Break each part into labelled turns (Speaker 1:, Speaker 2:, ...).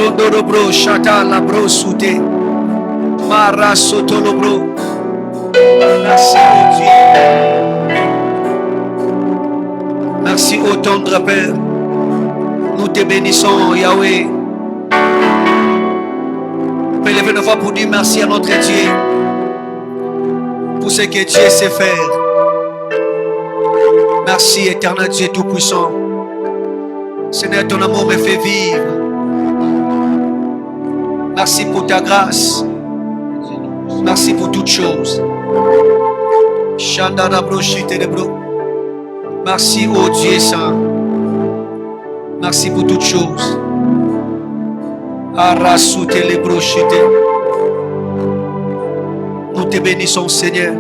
Speaker 1: Sondorobro, Chata, Labro, Souté, Mara, Sotolobro. Merci, mon Dieu. Merci, ô tendre Père. Nous te bénissons, Yahweh. On peut lever nos voix pour dire merci à notre Dieu pour ce que Dieu sait faire. Merci, éternel Dieu Tout-Puissant. Seigneur, ton amour me fait vivre. Merci pour ta grâce. Merci pour toutes choses. Merci, ô Dieu Saint. Merci pour toutes choses. Nous te bénissons, Seigneur.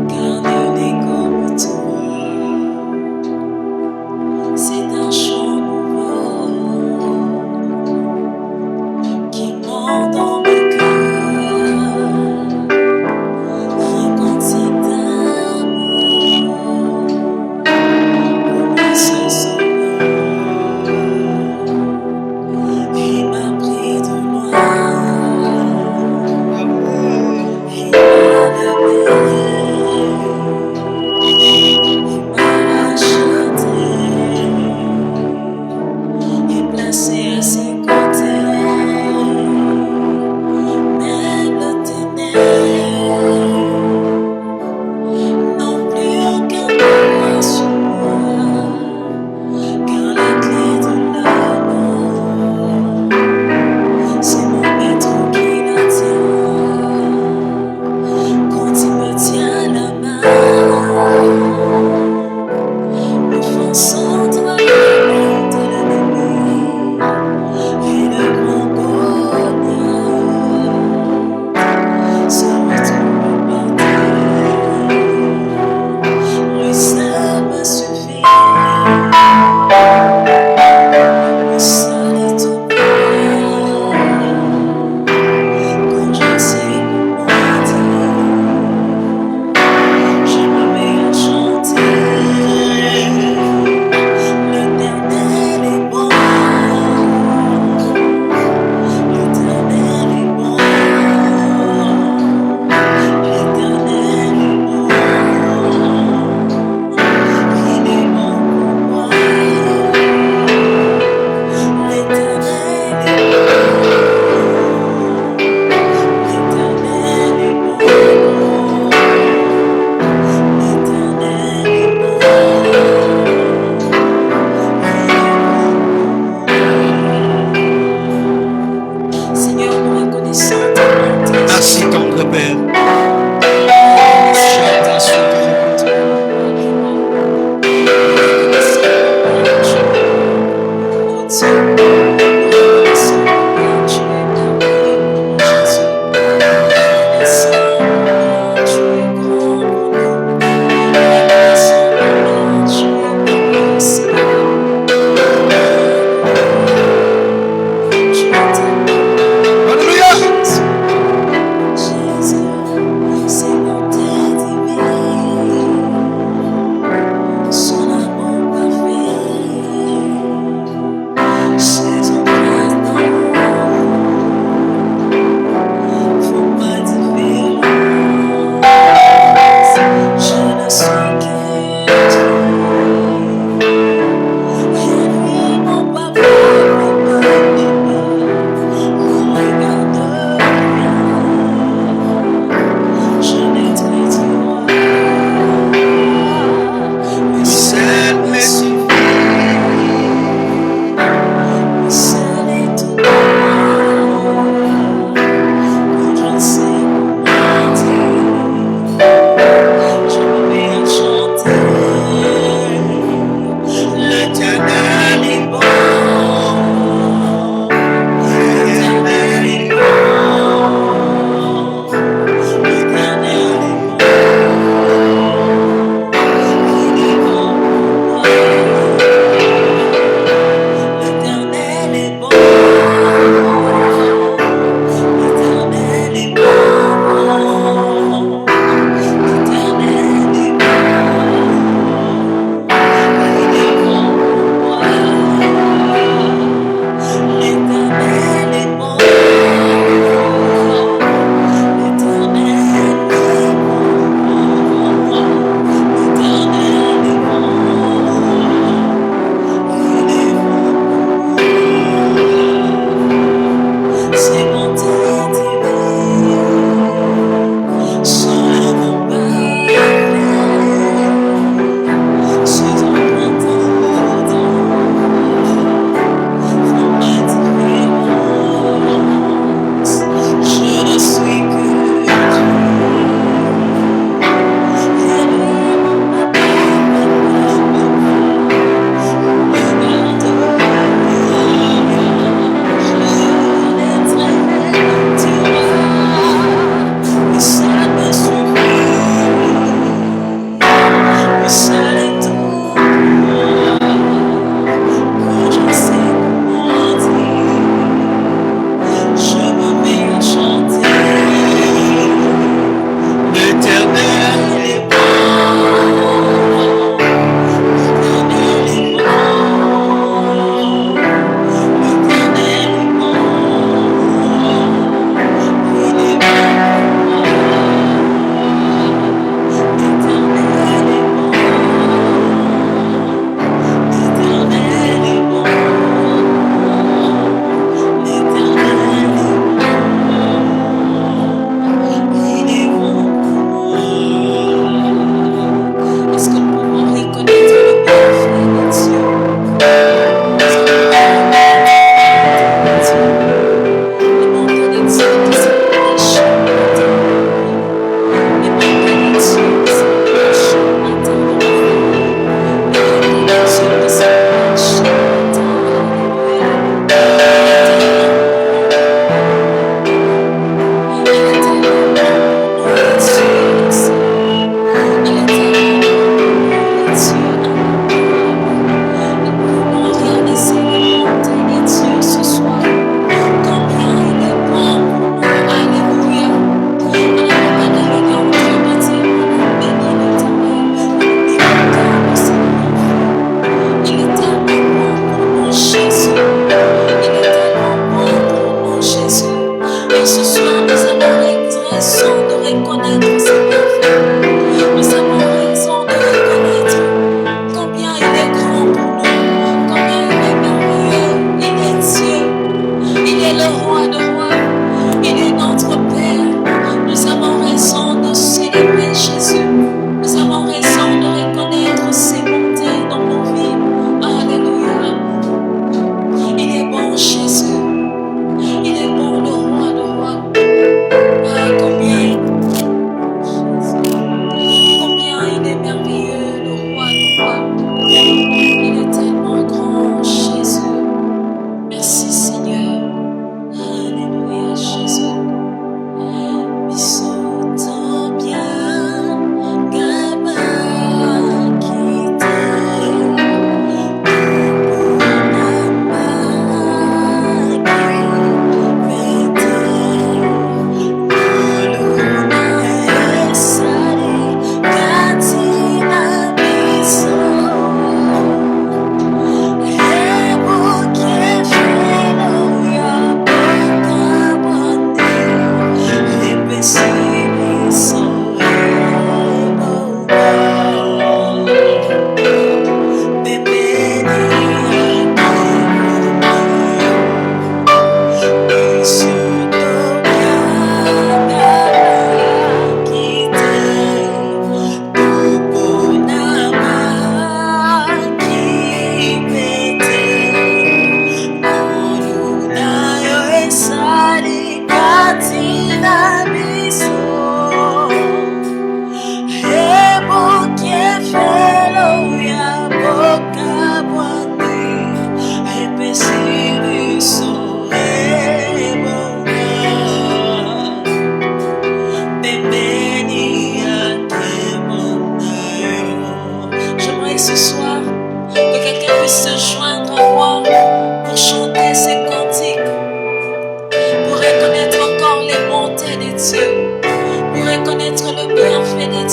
Speaker 2: Garde-les comme toi.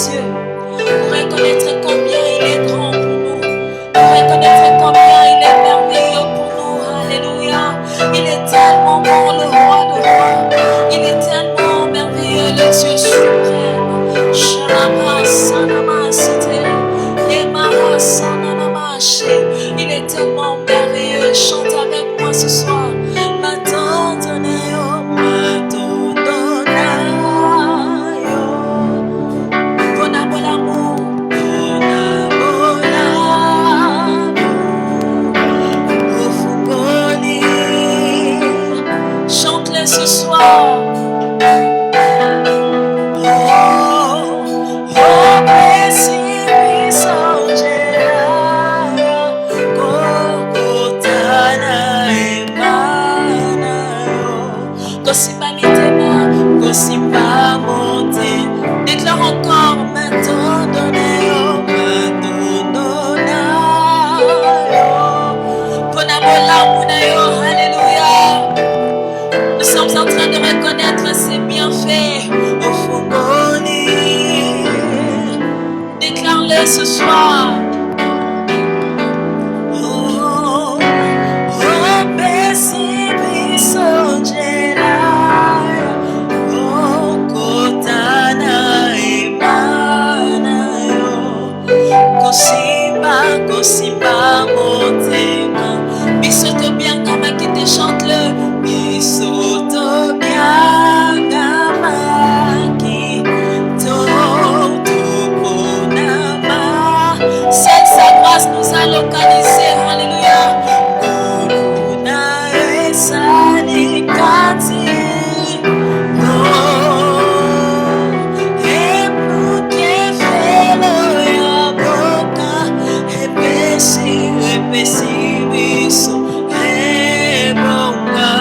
Speaker 2: Dieu, pour reconnaître combien il est grand pour nous, pour reconnaître combien il est merveilleux pour nous. Alléluia. Il est tellement bon, le roi de rois. Il est tellement merveilleux, le Dieu suprême. Il est tellement merveilleux. Chante avec moi ce soir. Chante-le ce soir. Déclare encore maintenant alléluia. Nous sommes en train de reconnaître ses bienfaits au Fongoni. Déclare-le ce soir. Simba motema bisoto bien kama kite chante le bisoto bien kama kito tuponama. Seule sa grâce nous a localisés. Alléluia. Kuna esanikati Pesibiso ebonga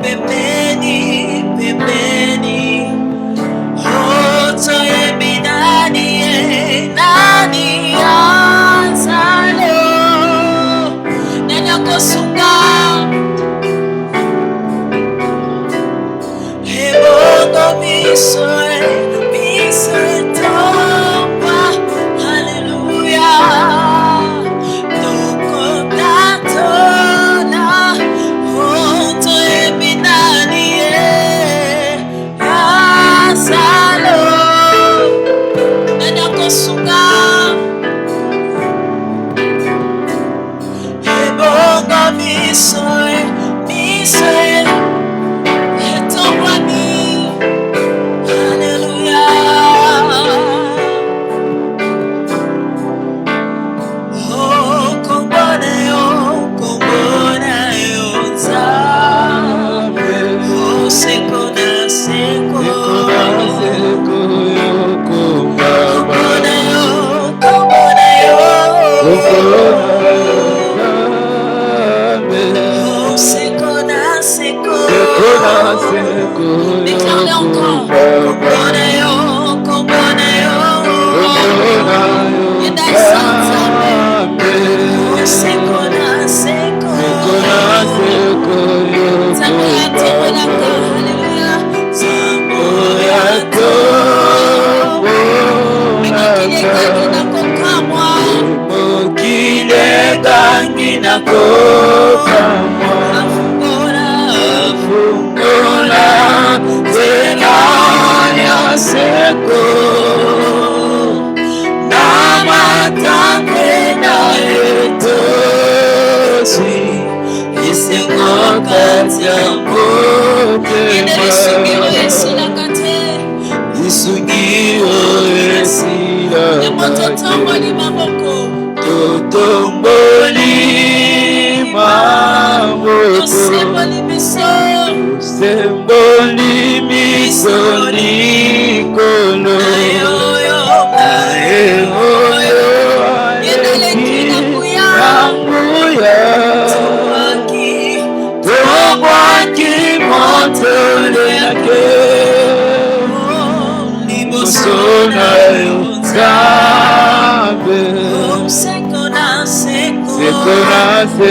Speaker 2: pembeni oto ebinani nani azalo nani akosunga ebongo miso etomba. Hallelujah. Déclare-le encore.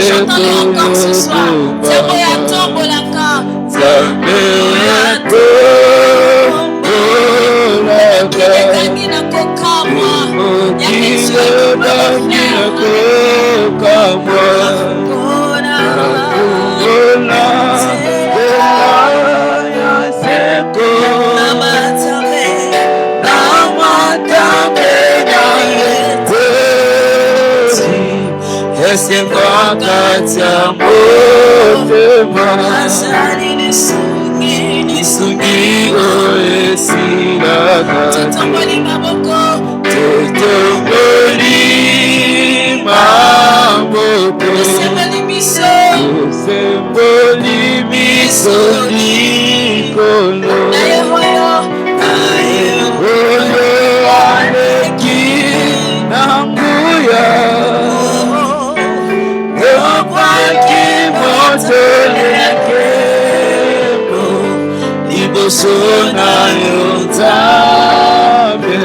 Speaker 2: Chantons-le encore ce soir. Zamoya tombolaka. Zamoya tombolaka.
Speaker 3: Kata motema
Speaker 2: Azali
Speaker 3: Nisungi oesilaka
Speaker 2: Totomboli maboko
Speaker 3: Totomboli maboko
Speaker 2: Tosemboli miso
Speaker 3: Tosemboli miso likolo
Speaker 2: Nayehoyo
Speaker 3: Nayehoyo aleki nanguya Yopaki moto lekebo Liboso na yotabe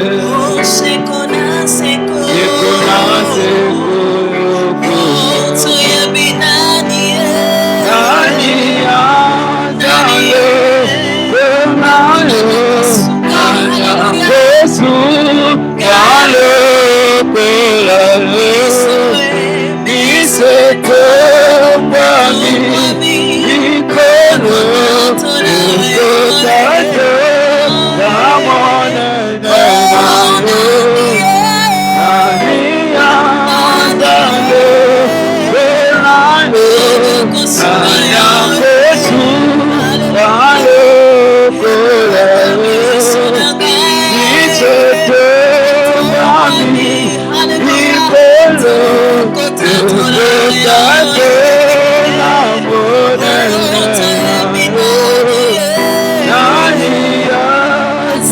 Speaker 2: Seko na seko
Speaker 3: Seko na seko yoko
Speaker 2: Toya binani
Speaker 3: Nani adale Benayo Nanya Yesu Kalo Kolalo Nisete Mwami Ikono Ukotate Namone Nenayo Nani Adale Benayo Nanya Yesu Kalo Kolalo Nisete Mwami Ikono Ukotate Namone Nenayo Nani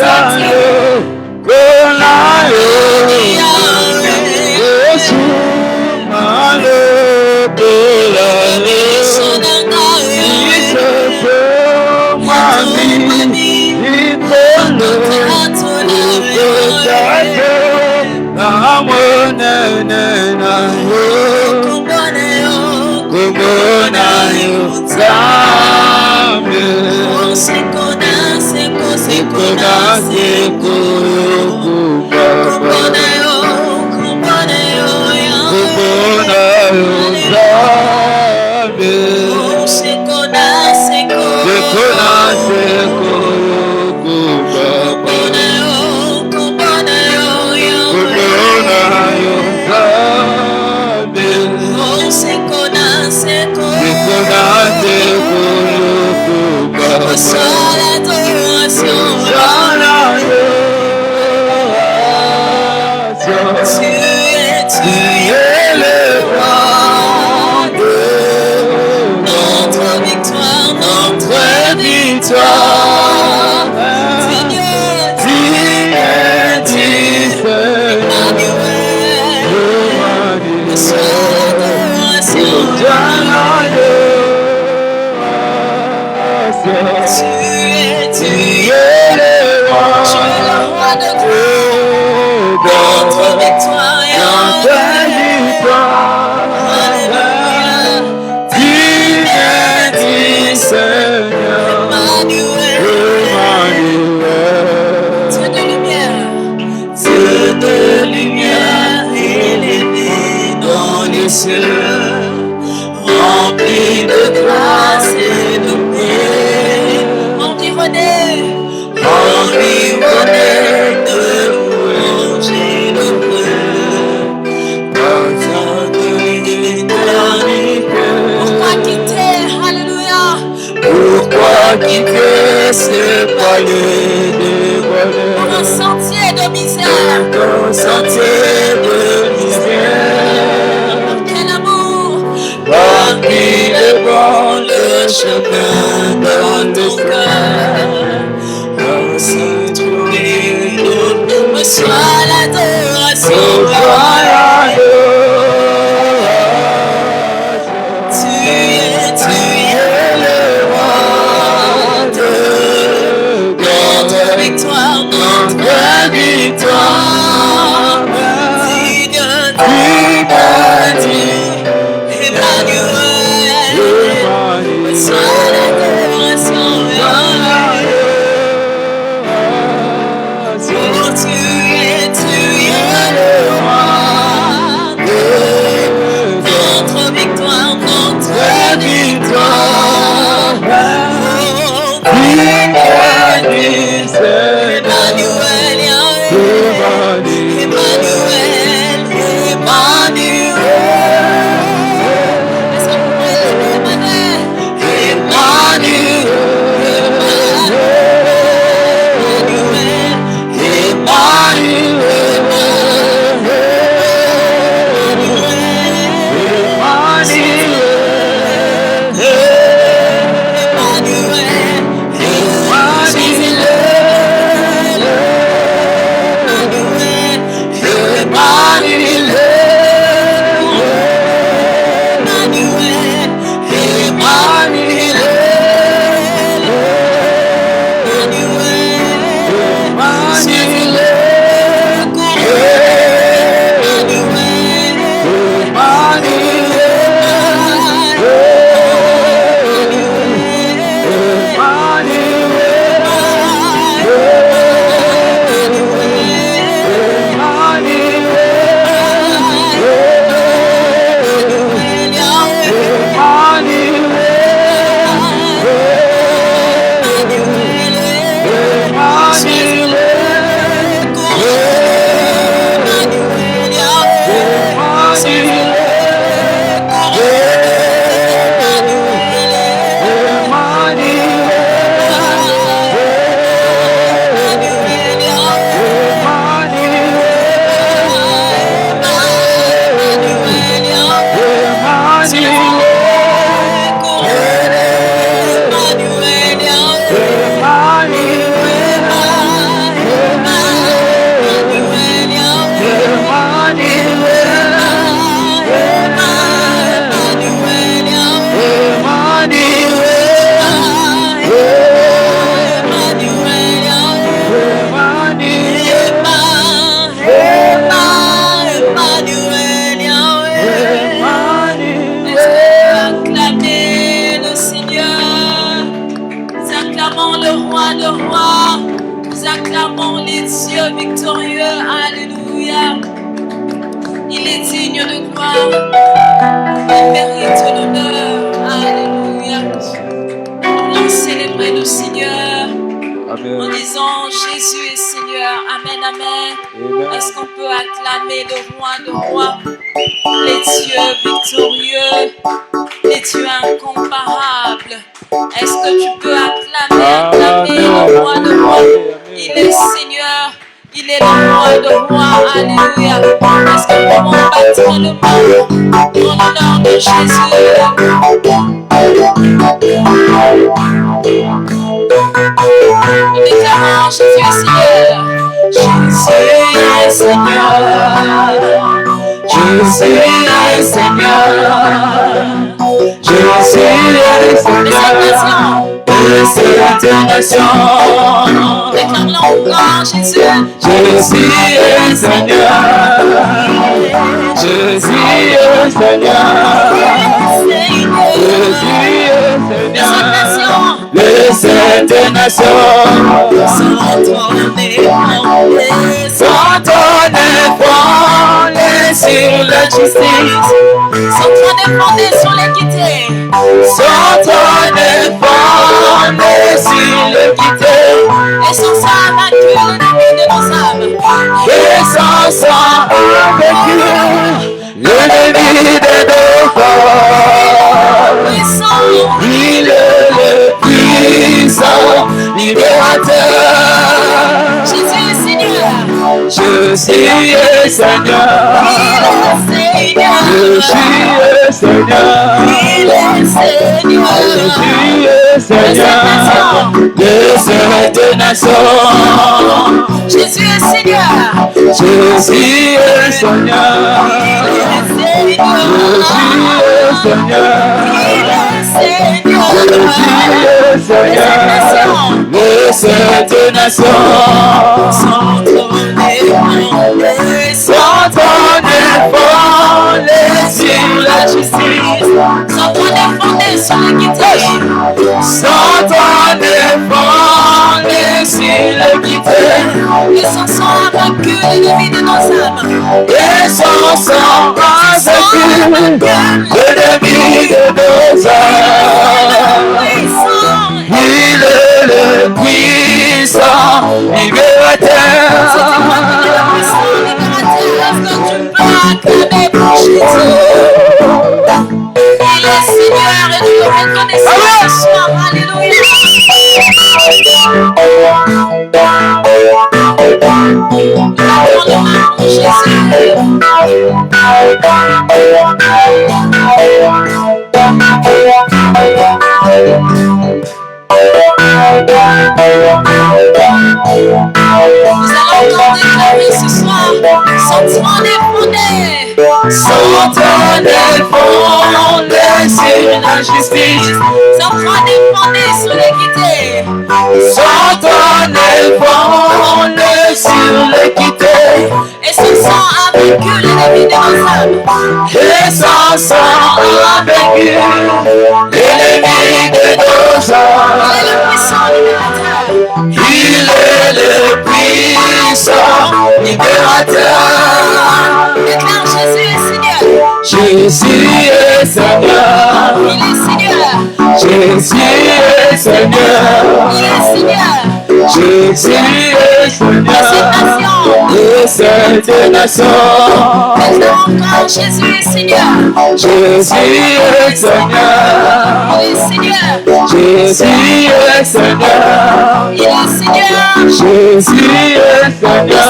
Speaker 3: Adale Benayo Yesu Malo Kolalo Isepe Mami Ikono Ukotate Namone Nenayo Kumona Yotame
Speaker 2: Seko na seko
Speaker 3: Seko na seko
Speaker 2: Kumbana
Speaker 3: yokubaba
Speaker 2: yo Kumbana yo
Speaker 3: Kumona Yotame
Speaker 2: Seko na seko
Speaker 3: Seko na seko yokubaba
Speaker 2: Kumbana yo Kumbana yo
Speaker 3: Kumona Yotame
Speaker 2: Seko na seko
Speaker 3: Seko na seko yokubaba
Speaker 2: Reçois l'adoration Tu es le roi de notre victoire, notre victoire. Seigneur, tu es Emmanuel. Reçois l'adoration. Tu es le roi de gloire, notre victoire. Alléluia. Tu es Emmanuel. Dieu de lumière. Dieu de lumière, élevé dans les cieux, rempli de grâce et de paix, environné de louanges et de preuves, par ta éternité. Pourquoi quitter, alléluia, pourquoi quitter ce palais dévoilé pour un sentier de misère, un sentier de misère, quel amour, par qui devant le chemin dans ton cœur, on se trouver l'autre, reçois l'adoration. Tu es le roi de notre victoire, notre victoire. Digne Emmanuel, reçois l'adoration. Oh, tu es Alléluia. Il est digne de gloire. Il mérite l'honneur. Alléluia. Allons célébrer le Seigneur en disant Jésus est Seigneur. Amen, amen. Est-ce qu'on peut acclamer le roi de rois, les dieux victorieux, les dieux incomparables? Est-ce que tu peux acclamer le roi de rois? Il est Seigneur. Il est le roi de rois, alléluia. Est-ce que nous pouvons battre le monde en l'honneur de Jésus? Nous déclarons Jésus est Seigneur. Jésus est Seigneur. Jésus est Seigneur. Jésus est Seigneur. De cette nation. Déclarons encore Jésus. Jésus est Seigneur. Jésus est Seigneur. Jésus est Seigneur. De cette nation. Son trône est fondé sur la justice. Son trône est fondé sur l'équité. Son trône est fondé sur l'équité. Et son sang a vaincu l'ennemi de nos âmes. Et son sang a vaincu l'ennemi de nos corps. Il est le puissant libérateur. Jésus est Seigneur. Jésus est Seigneur. Il est Seigneur. Jésus est Seigneur. Il est Seigneur. Jésus est Seigneur. De cette nation. Jésus est Seigneur. Jésus est Seigneur. Il est Seigneur. Jésus est Seigneur. De cette nation. Son trône est fondé sur la justice. Son trône est fondé sur l'équité. Son trône est fondé sur l'équité. Et son sang a vaincu l'ennemi de nos âmes. Et son sang a vaincu l'ennemi de nos âmes. Il est le puissant libérateur. Est-ce que tu peux acclamer pour Jésus? Il est Seigneur et nous le reconnaissons ce soir. Alléluia. Nous allons encore déclarer ce soir, son trône est fondé. Son trône est fondé sur la justice. Son trône est fondé sur l'équité. Son trône est fondé sur l'équité. Et son sang a vaincu l'ennemi de nos âmes. Et son sang a vaincu l'ennemi de nos âmes. Il est le puissant libérateur. Déclare Jésus est Seigneur. Jésus est Seigneur. Il est Seigneur. Jésus est Seigneur. Il est Seigneur. Jésus est Seigneur. De cette nation. Déclare encore Jésus est Seigneur. Jésus est Seigneur. Il est Seigneur. Jésus est Seigneur. Il est Seigneur. Jésus est Seigneur.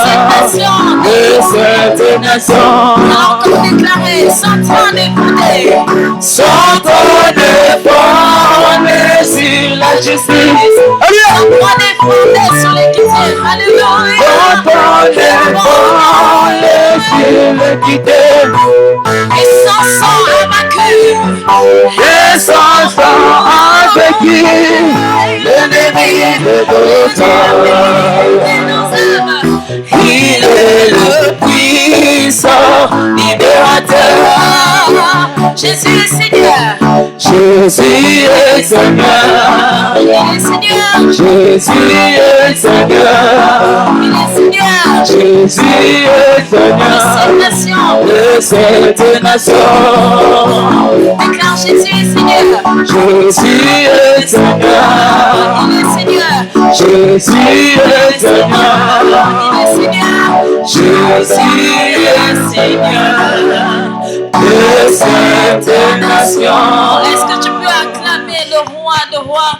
Speaker 2: De cette nation. On a encore déclaré son trône est fondé. Son trône est fondé sur la justice. Son trône est fondé sur l'équité. Alléluia. Son trône est fondé sur l'équité. Et son sang a vaincu. Et son sang a vaincu l'ennemi de nos âmes. Il est le puissant libérateur. Jésus est Seigneur. Jésus est Seigneur. Il est Seigneur.
Speaker 3: Jésus est Seigneur.
Speaker 2: Il est Seigneur.
Speaker 3: Jésus est Seigneur.
Speaker 2: De cette nation. Déclare Jésus est Seigneur.
Speaker 3: Jésus est Seigneur.
Speaker 2: Il est Seigneur.
Speaker 3: Jésus est Seigneur.
Speaker 2: Il est Seigneur.
Speaker 3: Jésus est Seigneur de cette nation.
Speaker 2: Est-ce que tu peux acclamer le roi de rois?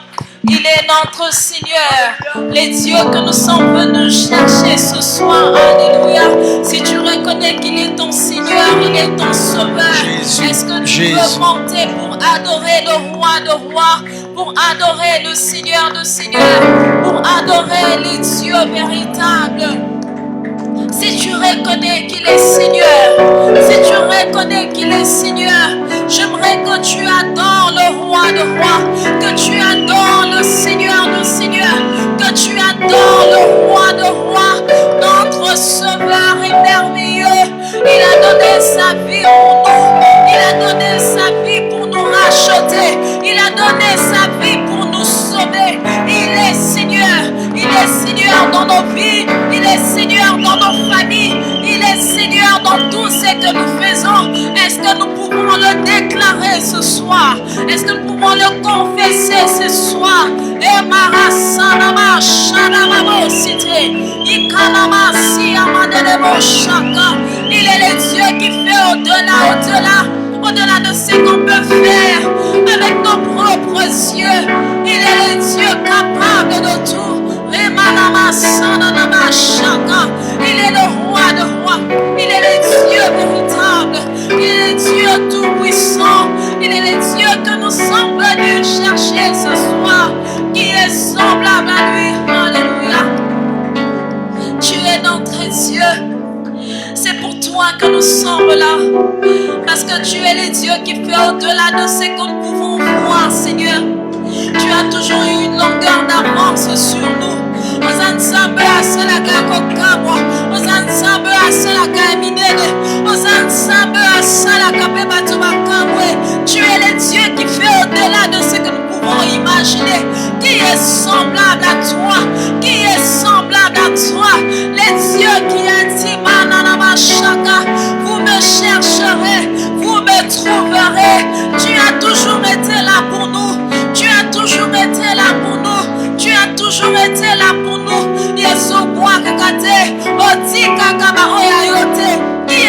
Speaker 2: Il est notre Seigneur, les dieux que nous sommes venus chercher ce soir. Alléluia. Si tu reconnais qu'il est ton Seigneur, il est ton sauveur. Est-ce que tu peux monter pour adorer le roi de rois, pour adorer le Seigneur de seigneurs, pour adorer les dieux véritables? Si tu reconnais qu'il est Seigneur, si tu reconnais qu'il est Seigneur, j'aimerais que tu adores le roi de rois, que tu adores le Seigneur de seigneurs, que tu adores le roi de rois, notre sauveur est merveilleux. Il a donné sa vie pour nous, il a donné sa vie pour nous racheter, il a donné sa vie pour nous sauver. Il est Seigneur dans nos vies, il est Seigneur dans nos familles, il est Seigneur dans tout ce que nous faisons. Est-ce que nous pouvons le déclarer ce soir? Est-ce que nous pouvons le confesser ce soir? Il est le Dieu qui fait au-delà de ce qu'on peut faire avec nos propres yeux. Il est le Dieu capable de tout. Il est le roi de rois. Il est le Dieu véritable. Il est le Dieu tout-puissant. Il est le Dieu que nous sommes venus chercher ce soir, qui est semblable à lui. Alléluia. Tu es notre Dieu. C'est pour toi que nous sommes là. Parce que tu es le Dieu qui fait au-delà de ce que nous pouvons voir, Seigneur. Tu as toujours eu une longueur d'avance sur nous. Tu es le Dieu qui fait au-delà de ce que nous pouvons imaginer. Qui est semblable à toi? Qui est semblable à toi? Le Dieu qui a dit, vous me chercherez, vous me trouverez. Tu as toujours été là pour nous. Tu as toujours été là pour nous. Tu as toujours été là pour nous. Qui est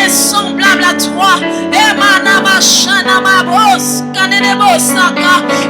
Speaker 2: semblable à toi?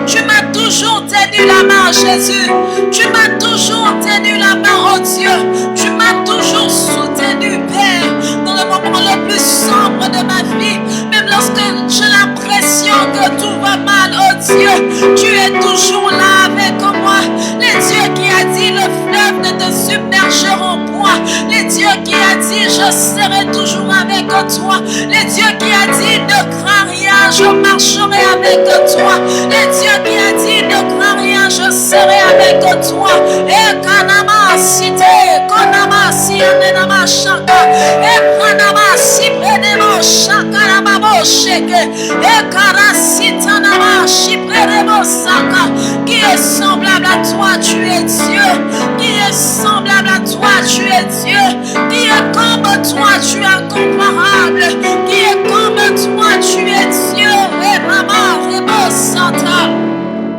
Speaker 2: Tu m'as toujours tenu la main, Jésus. Tu m'as toujours tenu la main, oh Dieu. Tu m'as toujours soutenu, Père, dans le moment le plus sombre de ma vie. Même lorsque j'ai l'impression que tout va mal, oh Dieu, tu es toujours là avec moi. Les dieux qui a dit le fleuve ne te submergeront point. Les dieux qui a dit je serai toujours avec toi. Les dieux qui a dit ne crains rien, je marcherai avec toi. Les dieux qui a dit ne crains rien, je serai avec toi. Et kanama cité, konama si anenama shaka, et kanama si penemo shaka namamo sheke, et karasita nama shipremo saka. Qui est semblable à toi, tu es Dieu. Qui est semblable à toi, tu es Dieu. Qui est comme toi, tu es incomparable. Qui est comme toi, tu es Dieu. Et maman, rebo santa.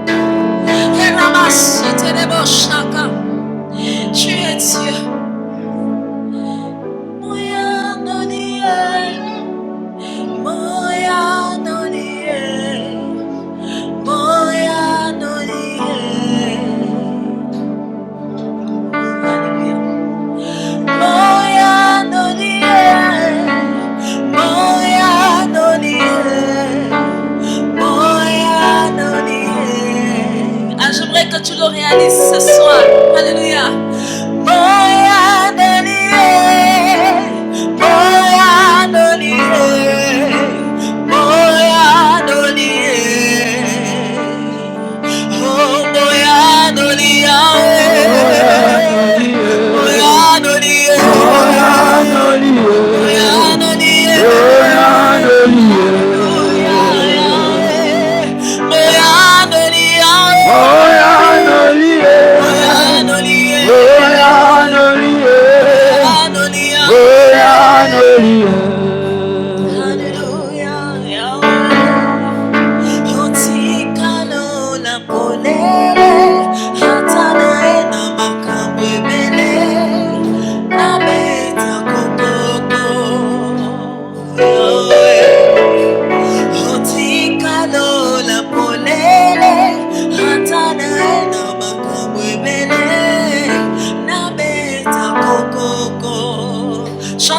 Speaker 2: Et maman, si te rebo shaka. Tu es Dieu. Moya nonie. Moya nonie. Moya nonie. Moya nonie.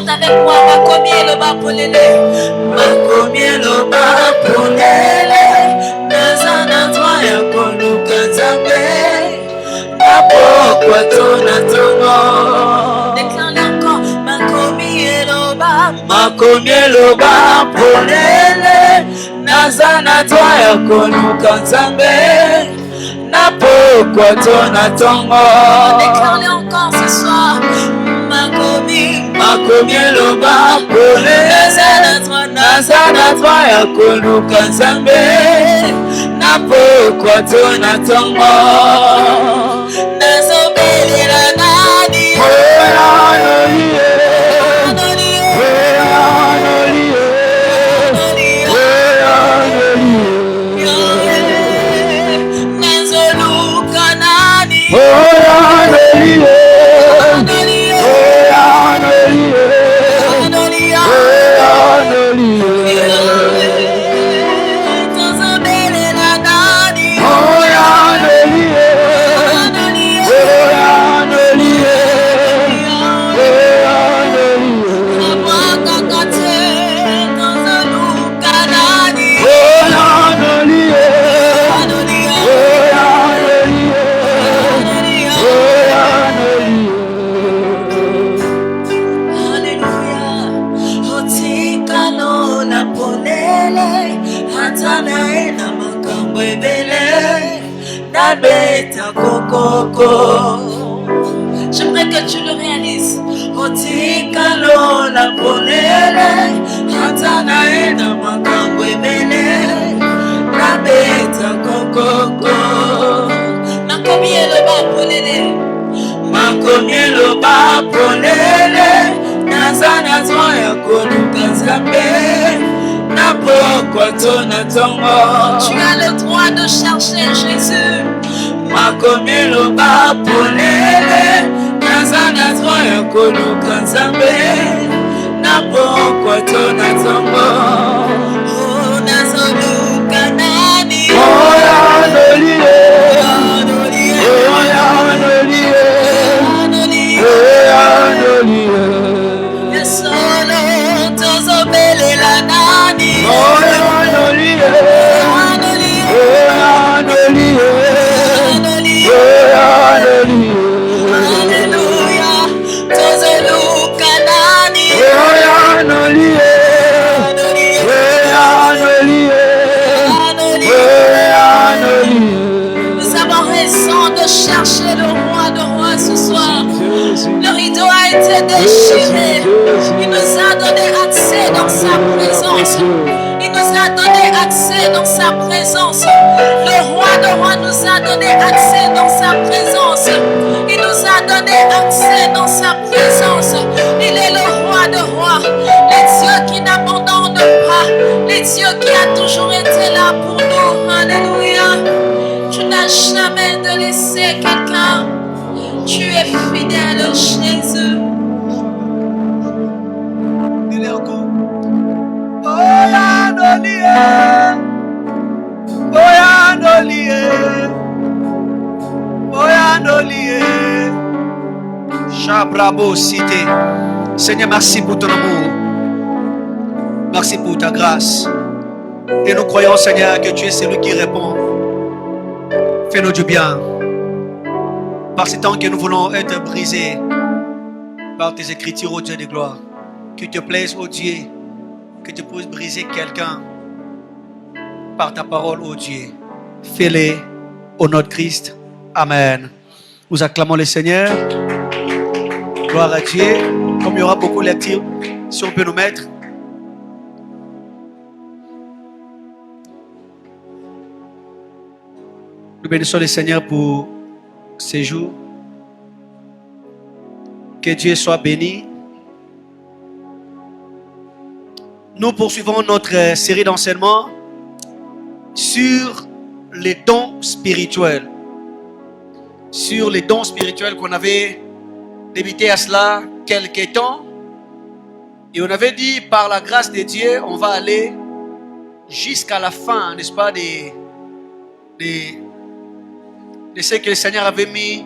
Speaker 2: Chante avec moi, Makomi et le bas pour l'élé.
Speaker 3: Makomi et le bas pour l'élé. Nazana toi ya koluka nzambe. Napokwa tona tongo.
Speaker 2: Déclare encore, Makomi et le bas.
Speaker 3: Makomi et le bas pour l'élé. Nazana toi ya koluka nzambe. Napokwa tona tongo.
Speaker 2: Déclare encore ce soir.
Speaker 3: Makomi eloba polele nazana twa ya koluka nzambe napokwa tona tongo
Speaker 2: nazobelela nani nazoluka nani J'aimerais que tu le réalises.
Speaker 3: Otikalo la polele hatana ena makambo ebele na beta kokoko
Speaker 2: Makomi et le bas pour l'élé.
Speaker 3: Makomi le bas polele nazana twa ya koluka nzambe napokwa tona tongo.
Speaker 2: Tu as le droit de chercher Jésus.
Speaker 3: Makomi le bas polele nazana twa ya koluka nzambe napokwa tona tongo.
Speaker 2: Oh, nazoluka nani.
Speaker 3: Oya nolie, oya nolie, oya nolie.
Speaker 2: Yesolo tozobelela nani.
Speaker 3: Oya nolie, oya nolie, oya nolie.
Speaker 2: Alléluia. Tozoluka nani.
Speaker 3: Oya nolie, oya nolie, oya nolie.
Speaker 2: Nous avons raison de chercher le roi de rois ce soir. Le rideau a été déchiré. Il nous a donné accès dans sa présence. Il nous a donné accès dans sa présence. Le roi de rois nous a donné accès dans sa présence. Il nous a donné accès dans sa présence. Il est le roi de rois. Le Dieu qui n'abandonne pas. Le Dieu qui a toujours été là pour nous. Alléluia. Tu n'as jamais de laisser quelqu'un. Tu es fidèle, Jésus.
Speaker 1: Dis-le encore. Oya nolie, oya nolie, oya nolie. Chabrabo cité. Seigneur, merci pour ton amour. Merci pour ta grâce. Et nous croyons, Seigneur, que tu es celui qui répond. Fais-nous du bien. Par ce temps que nous voulons être brisés par tes écritures, ô Dieu de gloire. Qu'il te plaise, ô Dieu, que tu puisses briser quelqu'un par ta parole, ô Dieu. Fais-le au nom de Christ. Amen. Nous acclamons le Seigneur. Gloire à Dieu. Comme il y aura beaucoup de lectures, si on peut nous mettre. Nous bénissons le Seigneur pour ces jours. Que Dieu soit béni. Nous poursuivons notre série d'enseignements sur les dons spirituels. Sur les dons spirituels qu'on avait débuté à cela quelques temps. Et on avait dit, par la grâce de Dieu, on va aller jusqu'à la fin, n'est-ce pas, de ce que le Seigneur avait mis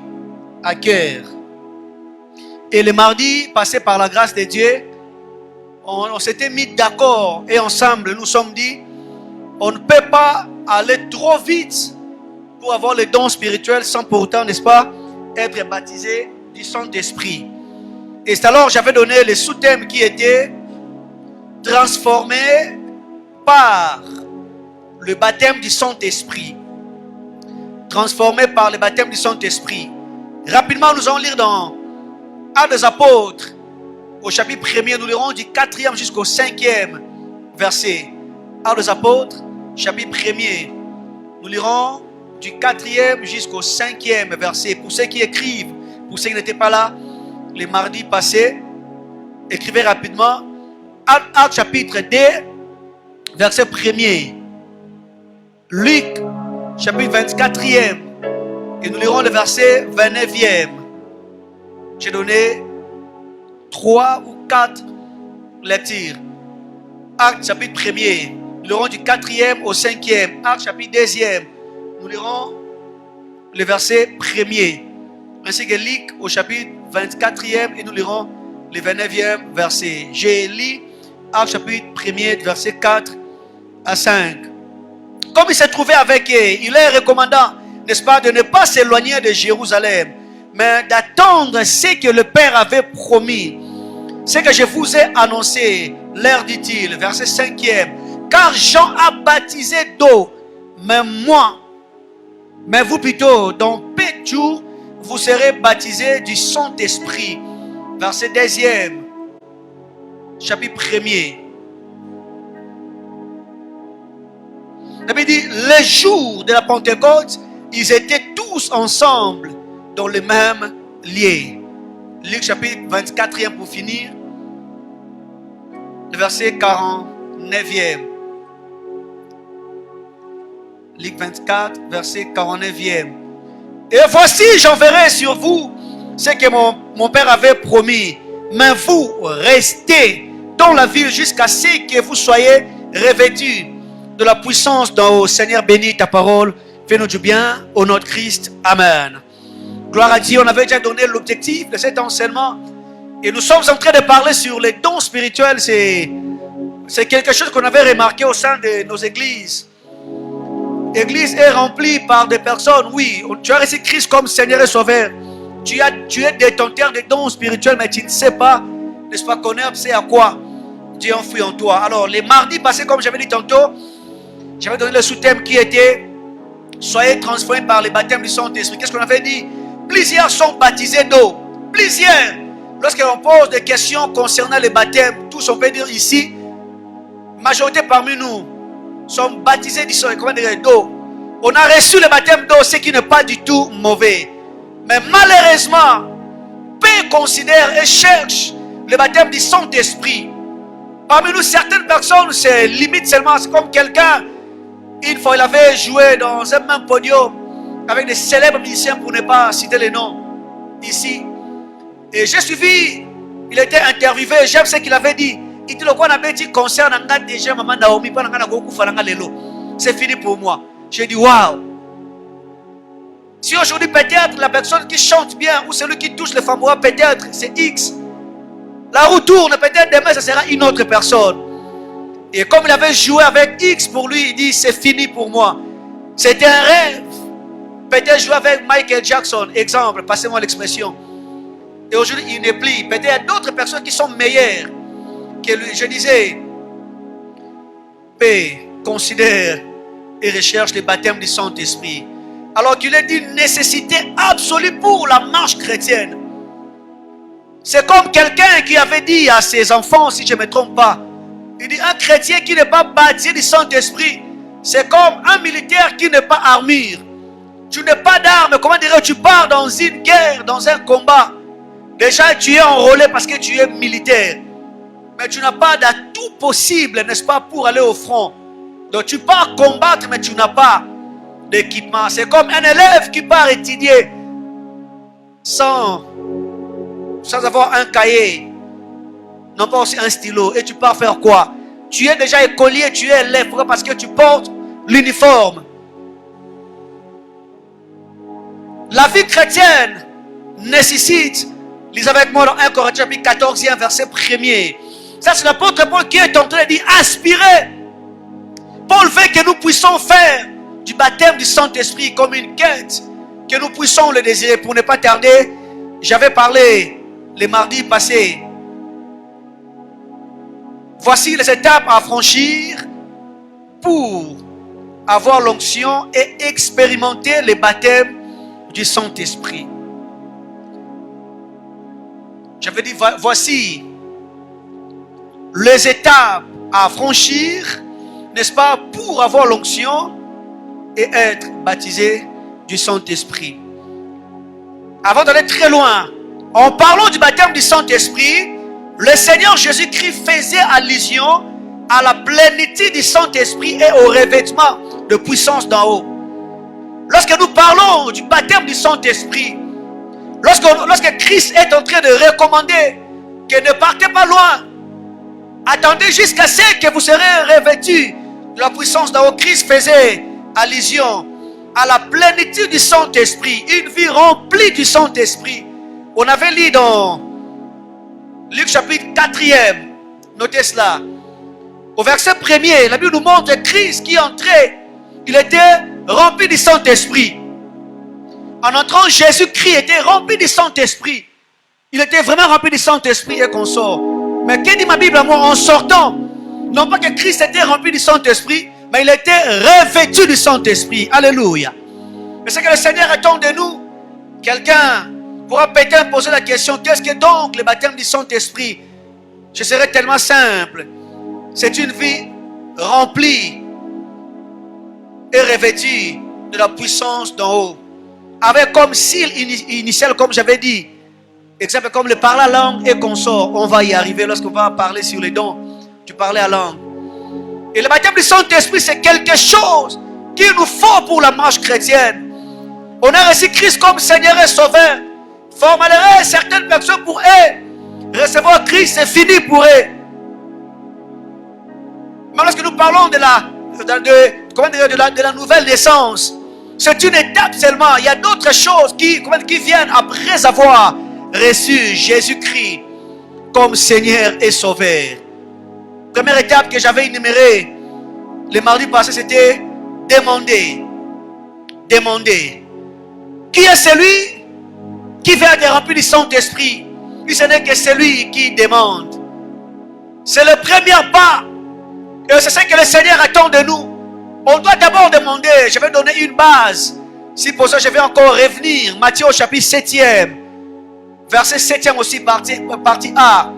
Speaker 1: à cœur. Et le mardi passé, par la grâce de Dieu, on s'était mis d'accord et ensemble, nous sommes dit, on ne peut pas aller trop vite pour avoir les dons spirituels sans pourtant, n'est-ce pas, être baptisé du Saint-Esprit. Et c'est alors j'avais donné les sous-thèmes qui étaient transformés par le baptême du Saint-Esprit. Transformés par le baptême du Saint-Esprit. Rapidement, nous allons lire dans Actes des Apôtres, au chapitre 1er, nous lirons du 4e jusqu'au 5e verset. Actes des Apôtres, chapitre 1er, nous lirons du 4e jusqu'au 5e verset. Pour ceux qui écrivent, pour ceux qui n'étaient pas là, les mardis passés, écrivez rapidement. Actes chapitre 2, verset 1er. Luc, chapitre 24e, et nous lirons le verset 29e. J'ai donné 3 ou 4 lectures. Actes chapitre 1er, nous lirons du 4e au 5e. Actes chapitre 2e, nous lirons le verset 1er. Ainsi que Luc au chapitre 24e et nous lirons le 29e verset. J'ai lu Actes chapitre 1er, verset 4 à 5. Comme il s'est trouvé avec eux, il est recommandant, n'est-ce pas, de ne pas s'éloigner de Jérusalem, mais d'attendre ce que le Père avait promis. Ce que je vous ai annoncé, leur dit-il, verset 5e. Car Jean a baptisé d'eau, mais vous plutôt, dans peu de jours, vous serez baptisés du Saint-Esprit. Verset 2e, chapitre 1er. La Bible dit, le jour de la Pentecôte, ils étaient tous ensemble dans le même lieu. Luc chapitre 24e pour finir. Le verset 49e. Luc 24, verset 49e. Et voici, j'enverrai sur vous ce que mon Père avait promis. Mais vous, restez dans la ville jusqu'à ce que vous soyez revêtus de la puissance d'en haut. Seigneur, bénis ta parole. Fais-nous du bien au nom de Christ. Amen. Gloire à Dieu. On avait déjà donné l'objectif de cet enseignement. Et nous sommes en train de parler sur les dons spirituels. C'est quelque chose qu'on avait remarqué au sein de nos églises. L'église est remplie par des personnes, oui, tu as reçu Christ comme Seigneur et Sauveur. Tu es détenteur de dons spirituels, mais tu ne sais pas, n'est-ce pas, connaître c'est à quoi Dieu enfoui en toi. Alors, les mardis passés, comme j'avais dit tantôt, j'avais donné le sous-thème qui était soyez transformés par le baptême du Saint-Esprit. Qu'est-ce qu'on avait dit? Plusieurs sont baptisés d'eau. Plusieurs. Lorsqu'on pose des questions concernant le baptême, tous on peut dire ici, majorité parmi nous sommes baptisés d'eau. On a reçu le baptême d'eau, ce qui n'est pas du tout mauvais. Mais malheureusement, peu considèrent et cherchent le baptême du Saint-Esprit. Parmi nous, certaines personnes, c'est limite seulement, c'est comme quelqu'un, une fois il avait joué dans un même podium avec des célèbres musiciens, pour ne pas citer les noms ici. Et j'ai suivi, il était interviewé, j'aime ce qu'il avait dit. Il dit, le quoi n'a dit concert n'a déjà maman Naomi, pas n'a beaucoup falanga lelo. C'est fini pour moi. J'ai dit, waouh. Si aujourd'hui peut-être la personne qui chante bien ou celui qui touche le famboura, peut-être c'est X. La roue tourne, peut-être demain ce sera une autre personne. Et comme il avait joué avec X pour lui, il dit, c'est fini pour moi. C'était un rêve. Peut-être jouer avec Michael Jackson, exemple, passez-moi l'expression. Et aujourd'hui, il n'est plus. Peut-être il y a d'autres personnes qui sont meilleures que lui. Je disais, paix, considère et recherche le baptême du Saint-Esprit. Alors qu'il est d'une nécessité absolue pour la marche chrétienne. C'est comme quelqu'un qui avait dit à ses enfants, si je ne me trompe pas, il dit, un chrétien qui n'est pas baptisé du Saint-Esprit, c'est comme un militaire qui n'est pas armure. Tu n'es pas d'armes, comment dirais-tu, tu pars dans une guerre, dans un combat. Déjà, tu es enrôlé parce que tu es militaire. Mais tu n'as pas d'atout possible, n'est-ce pas, pour aller au front. Donc tu pars combattre, mais tu n'as pas d'équipement. C'est comme un élève qui part étudier sans avoir un cahier, non pas aussi un stylo. Et tu pars faire quoi? Tu es déjà écolier, tu es élève. Pourquoi? Parce que tu portes l'uniforme. La vie chrétienne nécessite, lisez avec moi dans 1 Corinthiens chapitre 14, verset 1er. Ça, c'est l'apôtre Paul qui est en train de dire aspirer. Paul veut que nous puissions faire du baptême du Saint-Esprit comme une quête, que nous puissions le désirer. Pour ne pas tarder, j'avais parlé les mardis passés. Voici les étapes à franchir pour avoir l'onction et expérimenter le baptême du Saint-Esprit. J'avais dit, voici les étapes à franchir, n'est-ce pas, pour avoir l'onction et être baptisé du Saint-Esprit. Avant d'aller très loin, en parlant du baptême du Saint-Esprit, le Seigneur Jésus-Christ faisait allusion à la plénitude du Saint-Esprit et au revêtement de puissance d'en haut. Lorsque nous parlons du baptême du Saint-Esprit, lorsque Christ est en train de recommander que ne partez pas loin, attendez jusqu'à ce que vous serez revêtus de la puissance d'en haut, Christ faisait allusion à la plénitude du Saint-Esprit, une vie remplie du Saint-Esprit. On avait lu dans Luc chapitre 4e, notez cela. Au verset 1er, la Bible nous montre Christ qui entrait, il était rempli du Saint-Esprit. En entrant, Jésus-Christ était rempli du Saint-Esprit. Il était vraiment rempli du Saint-Esprit et qu'on sort. Mais que dit ma Bible à moi? En sortant, non pas que Christ était rempli du Saint-Esprit, mais il était revêtu du Saint-Esprit. Alléluia. Mais c'est que le Seigneur attend de nous. Quelqu'un pourra peut-être poser la question, qu'est-ce que donc le baptême du Saint-Esprit? Je serais tellement simple. C'est une vie remplie et revêtue de la puissance d'en haut. Avec comme cible initial, comme j'avais dit, exemple comme le parler à langue et consort. On va y arriver lorsqu'on va parler sur les dons du parler à langue. Et le baptême du Saint-Esprit, c'est quelque chose qu'il nous faut pour la marche chrétienne. On a reçu Christ comme Seigneur et Sauveur. Fort malheureux, certaines personnes pour eux, recevoir Christ, c'est fini pour eux. Mais lorsque nous parlons de la nouvelle naissance, c'est une étape seulement. Il y a d'autres choses qui viennent après avoir reçu Jésus-Christ comme Seigneur et Sauveur. Première étape que j'avais énumérée le mardi passé, c'était demander. Demander. Qui est celui qui veut être rempli du Saint-Esprit? Puis ce n'est que celui qui demande. C'est le premier pas. Et c'est ce que le Seigneur attend de nous. On doit d'abord demander. Je vais donner une base. Si pour ça je vais encore revenir. Matthieu au chapitre 7e. Verset 7e aussi, partie A.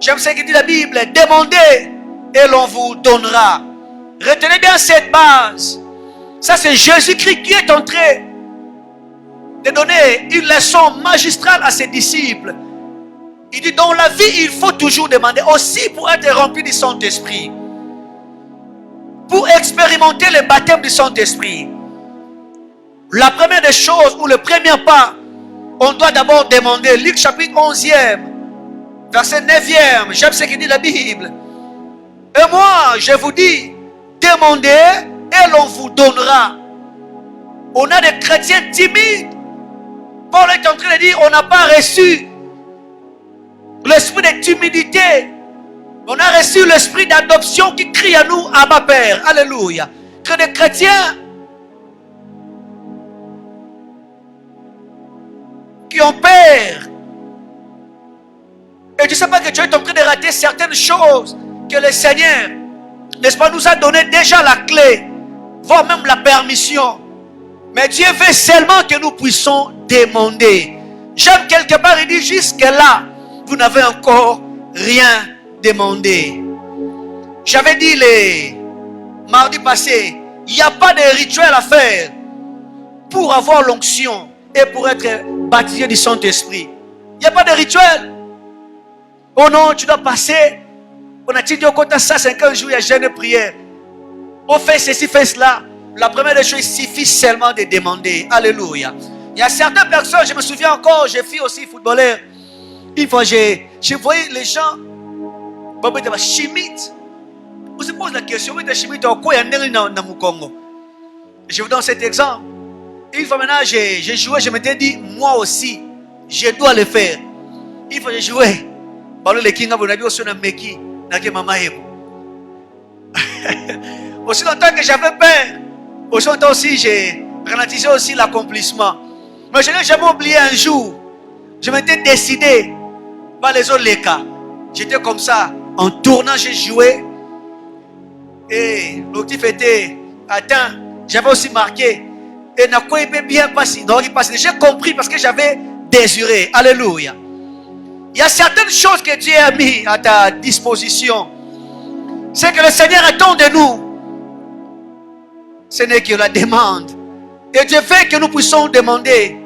Speaker 1: J'aime ce que dit la Bible. Demandez et l'on vous donnera. Retenez bien cette base. Ça c'est Jésus-Christ qui est en train de donner une leçon magistrale à ses disciples. Il dit, dans la vie, il faut toujours demander. Aussi pour être rempli du Saint-Esprit. Pour expérimenter le baptême du Saint-Esprit. La première des choses, ou le premier pas, on doit d'abord demander. Luc chapitre 11e, verset 9e. J'aime ce que dit la Bible. Et moi, je vous dis, demandez et l'on vous donnera. On a des chrétiens timides. Paul est en train de dire, on n'a pas reçu l'esprit de timidité. On a reçu l'esprit d'adoption qui crie à nous, Abba Père. Alléluia. Que des chrétiens qui ont peur. Et tu ne sais pas que tu es en train de rater certaines choses que le Seigneur, n'est-ce pas, nous a donné déjà la clé, voire même la permission. Mais Dieu veut seulement que nous puissions demander. J'aime quelque part, il dit jusque-là, vous n'avez encore rien demandé. J'avais dit les mardis passés, il n'y a pas de rituel à faire pour avoir l'onction et pour être baptisé du Saint-Esprit. Il n'y a pas de rituel. Oh non, tu dois passer. On a dit au côté ça 50 jours, il y a jeûne et prière. On fait ceci, fait cela. La première des choses, il suffit seulement de demander. Alléluia. Il y a certaines personnes, je me souviens encore, j'ai fait aussi footballeur. Une fois, je voyais les gens, chimite. On se pose la question, chimite, je vous donne cet exemple. Une fois maintenant, j'ai joué, je m'étais dit, moi aussi, je dois le faire. Une fois, j'ai joué. Aussi longtemps que j'avais peur, aussi longtemps aussi j'ai ralenti aussi l'accomplissement. Mais je n'ai jamais oublié un jour, je m'étais décidé, pas les autres les cas. J'étais comme ça, en tournant, j'ai joué. Et l'objectif était atteint. J'avais aussi marqué. Et n'a pas bien passé. J'ai compris parce que j'avais désiré. Alléluia. Il y a certaines choses que Dieu a mis à ta disposition. C'est que le Seigneur attend de nous. Ce n'est que la demande. Et Dieu fait que nous puissions demander.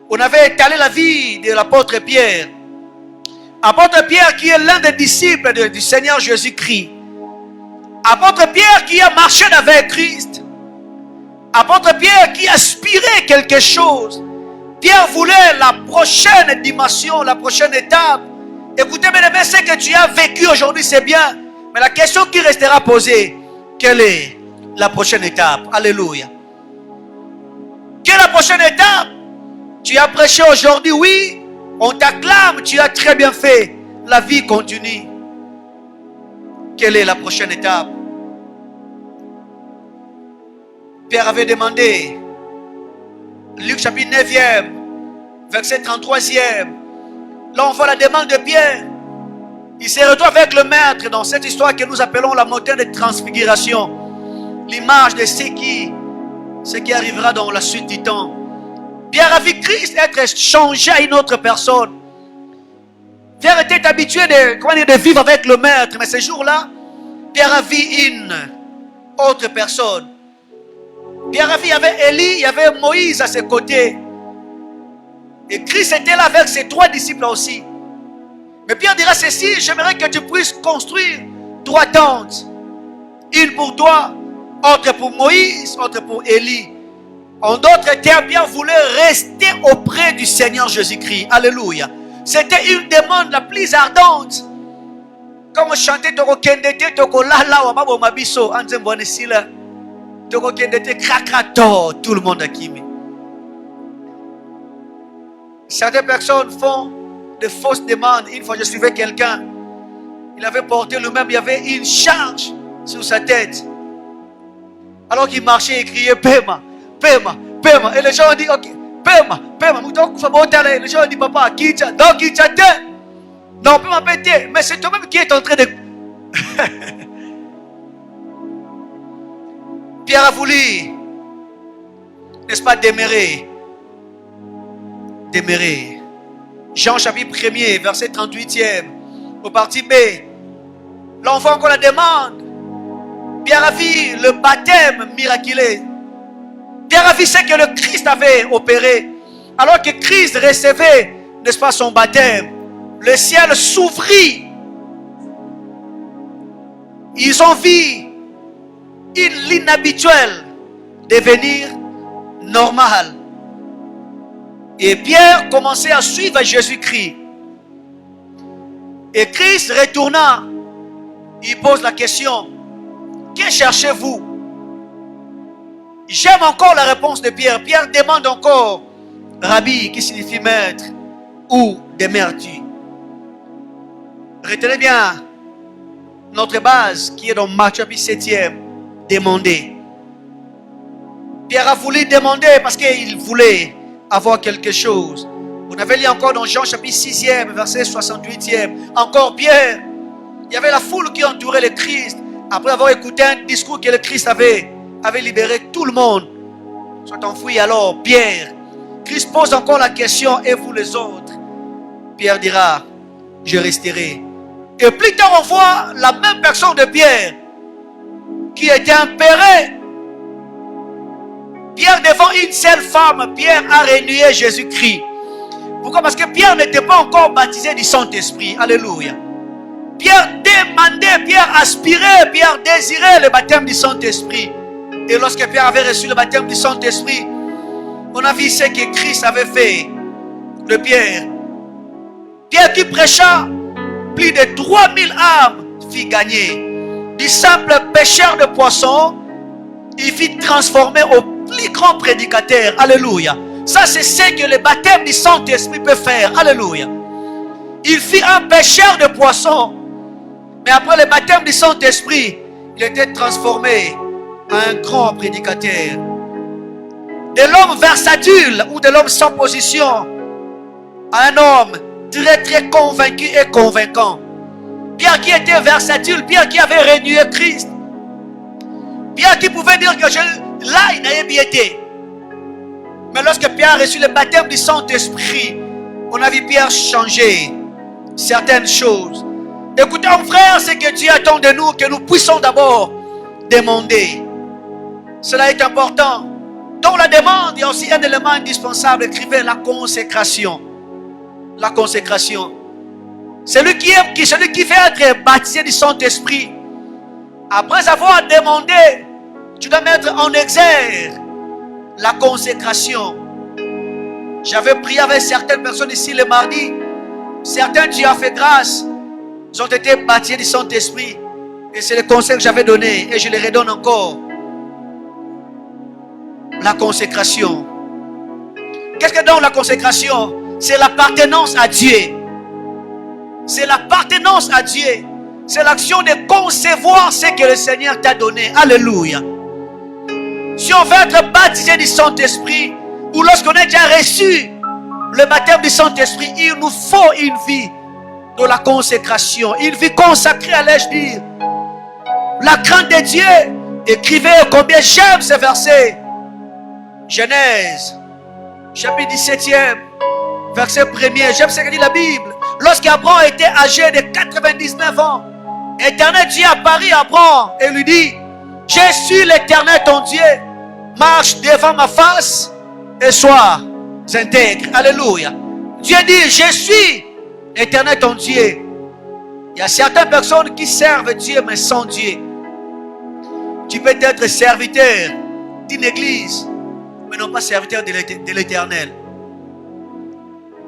Speaker 1: On avait étalé la vie de l'apôtre Pierre. Apôtre Pierre qui est l'un des disciples du Seigneur Jésus-Christ. Apôtre Pierre qui a marché avec Christ. Apôtre Pierre qui aspirait quelque chose. Pierre voulait la prochaine dimension, la prochaine étape. Écoutez, mes amis, ce que tu as vécu aujourd'hui, c'est bien. Mais la question qui restera posée, quelle est la prochaine étape? Alléluia. Quelle est la prochaine étape? Tu as prêché aujourd'hui, oui. On t'acclame, tu as très bien fait. La vie continue. Quelle est la prochaine étape? Pierre avait demandé, Luc chapitre 9e, verset 33e. Là on voit la demande de Pierre. Il se retrouve avec le maître dans cette histoire que nous appelons la montagne de transfiguration. L'image de ce qui arrivera dans la suite du temps. Pierre a vu Christ être changé à une autre personne. Pierre était habitué de vivre avec le maître. Mais ce jour-là, Pierre a vu une autre personne. Pierre a vu, il y avait Élie, il y avait Moïse à ses côtés. Et Christ était là avec ses 3 disciples aussi. Mais Pierre dira ceci: j'aimerais que tu puisses construire 3 tentes. Une pour toi, autre pour Moïse, autre pour Élie. En d'autres termes, Pierre voulait rester auprès du Seigneur Jésus-Christ. Alléluia. C'était une demande la plus ardente. Comme on chantait Toko Kendete, Toko Lala, Wamabo Mabiso, Anzembone Sila, Toko Kendete, Krakato, tout le monde a kimi. Certaines personnes font de fausses demandes. Une fois, je suivais quelqu'un. Il avait porté lui-même, il y avait une charge sur sa tête. Alors qu'il marchait et criait Pema, Pema, Pema. Et les gens ont dit ok, Pema, Pema. Les gens ont dit papa, Kitcha, donc Kitcha, non, Pema pété. Mais c'est toi-même qui est en train de. Pierre a voulu, n'est-ce pas, demeurer. Demeurer. Jean chapitre 1er, verset 38e, au parti B. L'enfant encore la demande. Pierre a vu le baptême miraculeux. Pierre a vu ce que le Christ avait opéré. Alors que Christ recevait, n'est-ce pas, son baptême, le ciel s'ouvrit. Ils ont vu l'inhabituel devenir normal. Et Pierre commençait à suivre Jésus-Christ. Et Christ retourna. Il pose la question: que cherchez-vous? J'aime encore la réponse de Pierre. Pierre demande encore: Rabbi, qui signifie maître, où demeures-tu? Retenez bien notre base qui est dans Marc chapitre 7e. Demander. Pierre a voulu demander parce qu'il voulait avoir quelque chose. On avait lu encore dans Jean chapitre 6e, verset 68e. Encore Pierre. Il y avait la foule qui entourait le Christ. Après avoir écouté un discours que le Christ avait libéré tout le monde. Soit enfoui alors Pierre. Christ pose encore la question: et vous les autres? Pierre dira: je resterai. Et plus tard on voit la même personne de Pierre qui était impéré. Pierre devant une seule femme, Pierre a renié Jésus-Christ. Pourquoi? Parce que Pierre n'était pas encore baptisé du Saint-Esprit. Alléluia. Pierre demandait, Pierre aspirait, Pierre désirait le baptême du Saint-Esprit. Et lorsque Pierre avait reçu le baptême du Saint-Esprit, on a vu ce que Christ avait fait de Pierre. Pierre qui prêcha, plus de 3000 âmes fit gagner. Du simple pêcheur de poissons, il fit transformer au plus grand prédicateur. Alléluia. Ça, c'est ce que le baptême du Saint-Esprit peut faire. Alléluia. Il fut un pêcheur de poissons. Mais après le baptême du Saint-Esprit, il était transformé en un grand prédicateur. De l'homme versatile ou de l'homme sans position à un homme très très convaincu et convaincant. Pierre qui était versatile, Pierre qui avait renoué Christ. Pierre qui pouvait dire que là il n'avait bien été. Mais lorsque Pierre a reçu le baptême du Saint-Esprit, on a vu Pierre changer certaines choses. Écoutez, mon frère, ce que Dieu attend de nous, que nous puissions d'abord demander. Cela est important. Dans la demande, il y a aussi un élément indispensable. Écrivez la consécration. La consécration. Celui qui veut être baptisé du Saint-Esprit, après avoir demandé, tu dois mettre en exergue la consécration. J'avais prié avec certaines personnes ici le mardi. Certains, Dieu a fait grâce. Ils ont été baptisés du Saint-Esprit. Et c'est le conseil que j'avais donné. Et je le redonne encore. La consécration. Qu'est-ce que donne la consécration? C'est l'appartenance à Dieu. C'est l'appartenance à Dieu. C'est l'action de concevoir ce que le Seigneur t'a donné. Alléluia. Si on veut être baptisé du Saint-Esprit, ou lorsqu'on a déjà reçu le baptême du Saint-Esprit, il nous faut une vie de la consécration. Une vie consacrée, allais-je dire. La crainte de Dieu. Écrivez combien j'aime ce verset. Genèse, chapitre 17e, verset 1er. J'aime ce que dit la Bible. Lorsqu'Abraham était âgé de 99 ans, Éternel Dieu apparut à Abraham et lui dit: je suis l'Éternel ton Dieu, marche devant ma face et sois intègre. Alléluia. Dieu dit: je suis l'Éternel ton Dieu. Il y a certaines personnes qui servent Dieu mais sans Dieu. Tu peux être serviteur d'une église mais non pas serviteur de l'Éternel.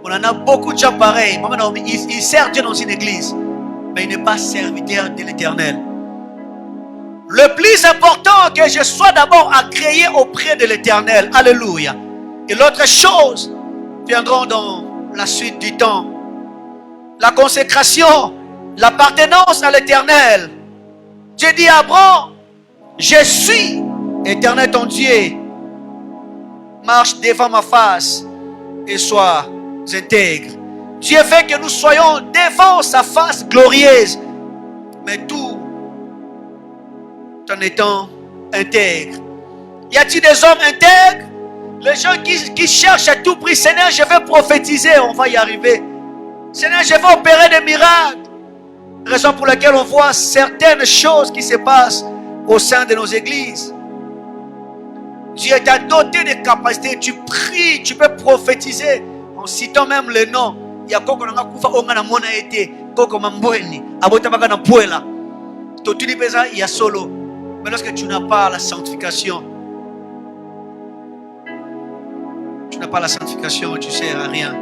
Speaker 1: On en a beaucoup de gens pareils. Ils servent Dieu dans une église, mais il n'est pas serviteur de l'Éternel. Le plus important, que je sois d'abord agréé auprès de l'Éternel. Alléluia. Et l'autre chose viendront dans la suite du temps. La consécration, l'appartenance à l'Éternel. Dieu dit à Abraham: je suis Éternel ton Dieu. Marche devant ma face et sois intègre. Dieu veut que nous soyons devant sa face glorieuse, mais tout en étant intègre. Y a-t-il des hommes intègres? Les gens qui cherchent à tout prix: Seigneur, je vais prophétiser, on va y arriver. Seigneur, je vais opérer des miracles. Raison pour laquelle on voit certaines choses qui se passent au sein de nos églises. Dieu t'a doté de capacités. Tu pries, tu peux prophétiser en citant même le nom. Il y a koko nanga kufa onga na mona ete koko mambweni abota baka na puela. Totuli pesa il y a solo. Mais lorsque tu n'as pas la sanctification, tu n'as pas la sanctification, tu ne sers à rien.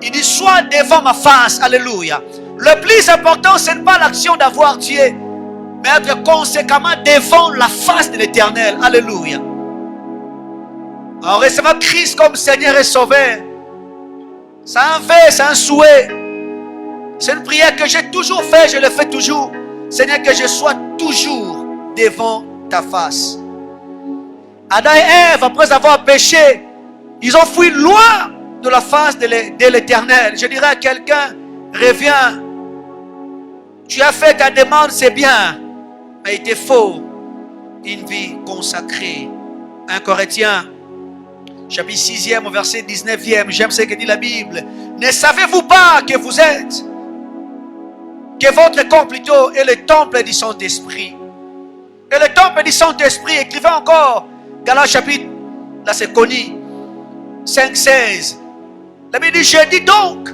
Speaker 1: Il dit: sois devant ma face. Alléluia. Le plus important, ce n'est pas l'action d'avoir Dieu, mais être conséquemment devant la face de l'Éternel. Alléluia. En recevant Christ comme Seigneur et Sauveur, c'est un vœu, c'est un souhait. C'est une prière que j'ai toujours fait, je le fais toujours. Seigneur, que je sois toujours devant ta face. Adam et Ève, après avoir péché, ils ont fui loin de la face de l'Éternel. Je dirais à quelqu'un: reviens. Tu as fait ta demande, c'est bien, mais il te faut une vie consacrée. 1 Corinthiens, chapitre 6e, au verset 19e. J'aime ce que dit la Bible. Ne savez-vous pas que vous êtes, que votre corps plutôt est le temple du Saint-Esprit? Et le temple du Saint-Esprit, écrivez encore Galates chapitre, là c'est connu, 5,16. La Bible dit: je dis donc,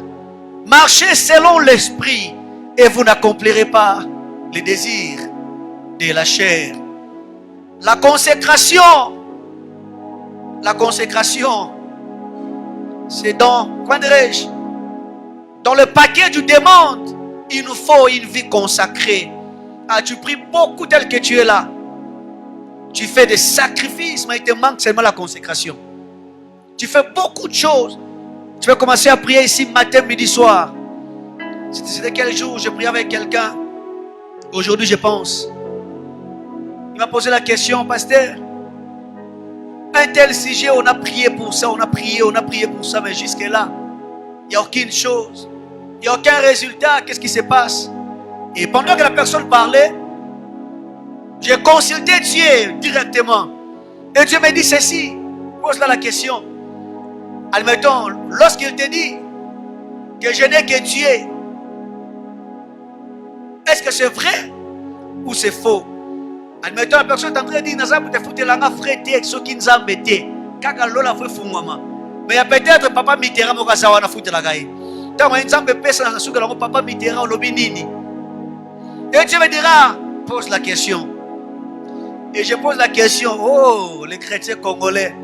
Speaker 1: marchez selon l'Esprit et vous n'accomplirez pas les désirs de la chair. La consécration, c'est dans, comment dirais-je, dans le paquet du demande, il nous faut une vie consacrée. Ah, tu pries beaucoup tel que tu es là. Tu fais des sacrifices, mais il te manque seulement la consécration. Tu fais beaucoup de choses. Tu vas commencer à prier ici matin, midi, soir. C'était quel jour je priais avec quelqu'un. Aujourd'hui, je pense. Il m'a posé la question, pasteur. Un tel sujet, on a prié pour ça, on a prié pour ça, mais jusque-là, il n'y a aucune chose. Il n'y a aucun résultat. Qu'est-ce qui se passe? Et pendant que la personne parlait, j'ai consulté Dieu directement. Et Dieu me dit ceci. Pose-là la question. Admettons, lorsqu'il te dit que je n'ai que Dieu, est-ce que c'est vrai ou c'est faux? Admettons, la personne est en train de dire, Nazar, te foutre la frère, ce qui nous a embêté. Kaka lola fait fou maman. Mais il y a peut-être papa Mitterrand mo kasawa na foutre la gaï. Tant que nzambe pesa na suka la papa Mitterrand lobi nini. Et Dieu me dira, pose la question. Et je pose la question, oh, les chrétiens congolais,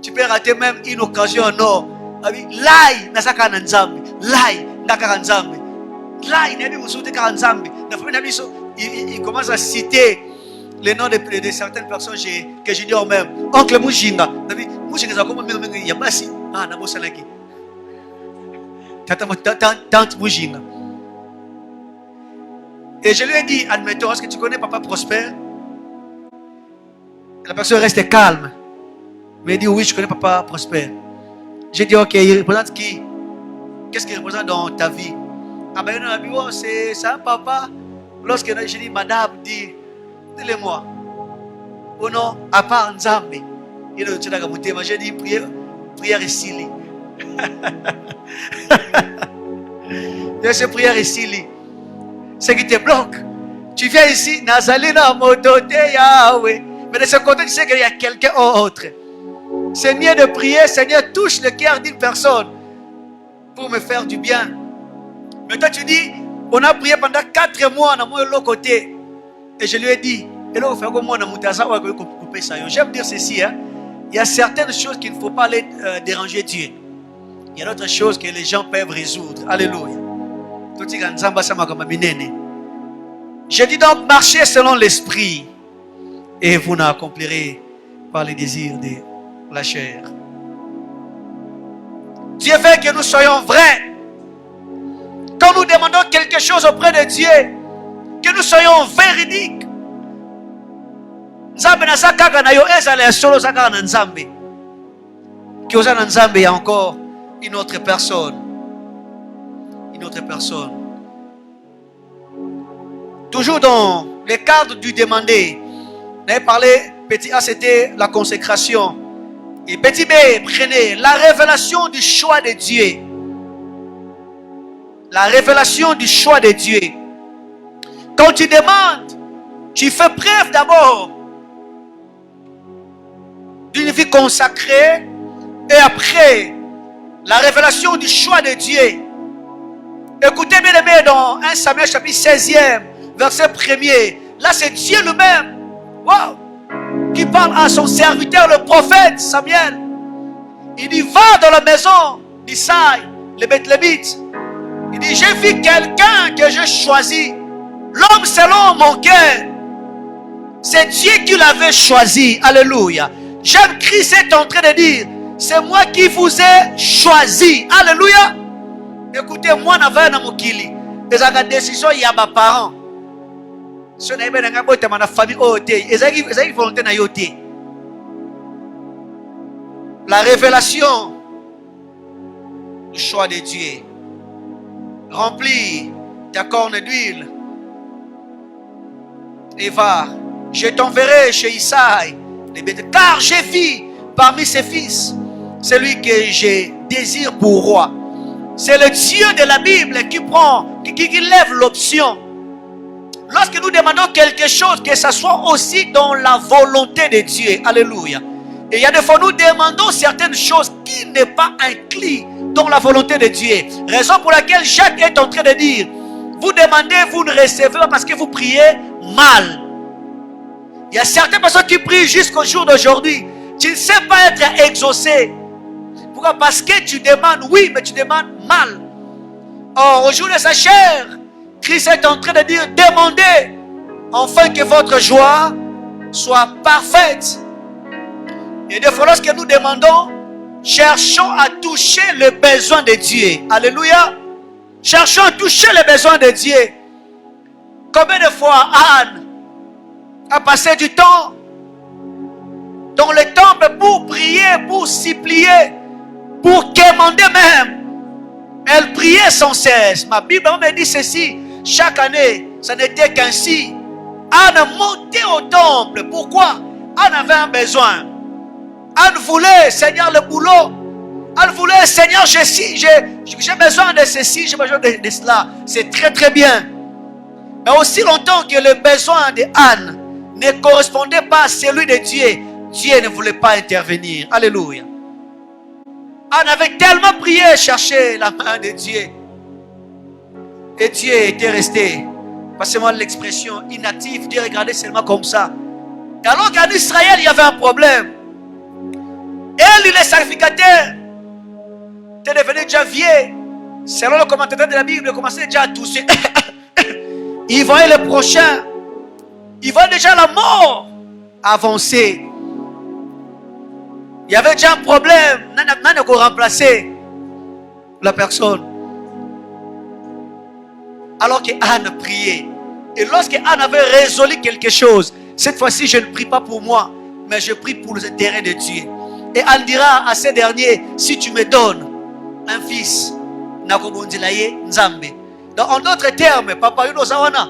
Speaker 1: tu peux rater même une occasion en or. Lai, nasaka na nzambe. Lai, nakaka nzambe. Lai, nabi musuti ka nzambe. Il commence à citer les noms de certaines personnes que je dis au même. Oncle Mujinga. Mujinga, comment il y a pas si. Ah, Nabo Salaki. Tante Mujinga. Et je lui ai dit, admettons, est-ce que tu connais Papa Prosper? La personne reste calme. Mais il dit, oui, je connais Papa Prosper. J'ai dit, ok, il représente qui? Qu'est-ce qu'il représente dans ta vie? Ah ben non, c'est ça, papa. Lorsque j'ai dit, madame, dis-le-moi. Oh non, à part Nzambe. J'ai dit, prière ici. C'est prière ici. Ce qui te bloque. Tu viens ici, Nazalina Motote Yahweh. Mais de ce côté, tu sais qu'il y a quelqu'un autre. Seigneur, de prier, Seigneur, touche le cœur d'une personne pour me faire du bien. Mais toi, tu dis, on a prié pendant 4 mois dans mon côté. Et je lui ai dit, j'aime dire ceci, hein? Il y a certaines choses qu'il ne faut pas aller déranger Dieu. Il y a d'autres choses que les gens peuvent résoudre. Alléluia. Je dis donc, marchez selon l'esprit et vous n'accomplirez pas les désirs de la chair. Dieu veut que nous soyons vrais. Quand nous demandons quelque chose auprès de Dieu, que nous soyons véridiques. Nzambe na sakaka na yo ezala solo sakaka na Nzambe. Que oza na Nzambe, il y a encore une autre personne. Une autre personne. Toujours dans le cadre du demandé. On avait parlé, petit A c'était la consécration. Et petit B, prenez la révélation du choix de Dieu. La révélation du choix de Dieu. Quand tu demandes, tu fais preuve d'abord d'une vie consacrée et après la révélation du choix de Dieu. Écoutez bien aimé dans 1 Samuel chapitre 16e, verset 1er. Là c'est Dieu lui-même. Wow! Qui parle à son serviteur le prophète Samuel. Il dit, va dans la maison d'Isaïe, le Bethlémite. Il dit, j'ai vu quelqu'un que j'ai choisi. L'homme selon mon cœur. C'est Dieu qui l'avait choisi. Alléluia. J'aime Christ est en train de dire, c'est moi qui vous ai choisi. Alléluia. Écoutez, moi n'avais pas mokili. Et ça a une décision, il y a mes parents. Si on a une famille, volonté. La révélation du choix de Dieu. Remplis ta corne d'huile et va. Je t'enverrai chez Isaïe, car j'ai vu parmi ses fils celui que je désire pour roi. C'est le Dieu de la Bible qui lève l'option. Lorsque nous demandons quelque chose, que ce soit aussi dans la volonté de Dieu. Alléluia. Et il y a des fois, nous demandons certaines choses qui n'est pas inclus dans la volonté de Dieu. Raison pour laquelle Jacques est en train de dire, vous demandez, vous ne recevez pas parce que vous priez mal. Il y a certaines personnes qui prient jusqu'au jour d'aujourd'hui. Tu ne sais pas être exaucé. Pourquoi? Parce que tu demandes oui, mais tu demandes mal. Or, au jour de sa chair, Christ est en train de dire, demandez, afin que votre joie soit parfaite. Et des fois, lorsque nous demandons, cherchons à toucher le besoin de Dieu. Alléluia. cherchant à toucher les besoins de Dieu. Combien de fois Anne a passé du temps dans le temple pour prier, pour supplier, pour quémander même. Elle priait sans cesse. Ma Bible me dit ceci. Chaque année, ça n'était qu'ainsi. Anne montait au temple. Pourquoi? Anne avait un besoin. Anne voulait, Seigneur, le boulot. Anne voulait, Seigneur, j'ai besoin de ceci, j'ai besoin de cela. C'est très très bien. Mais aussi longtemps que le besoin de Anne ne correspondait pas à celui de Dieu, Dieu ne voulait pas intervenir. Alléluia. Anne avait tellement prié, cherché la main de Dieu. Et Dieu était resté, passez-moi l'expression, inactif. Dieu regardait seulement comme ça. Et alors qu'en Israël, il y avait un problème. Elle, les sacrificateurs, était devenu déjà vieux. Selon le commentateur de la Bible, il commençait déjà à tousser. Il voyait le prochain. Il voyait déjà la mort avancer. Il y avait déjà un problème. N'a pas remplacé la personne. Alors que Anne priait. Et lorsque Anne avait résolu quelque chose, cette fois-ci, je ne prie pas pour moi, mais je prie pour les intérêts de Dieu. Et Anne dira à ces derniers, si tu me donnes un fils, donc en d'autres termes, papa yuno zawana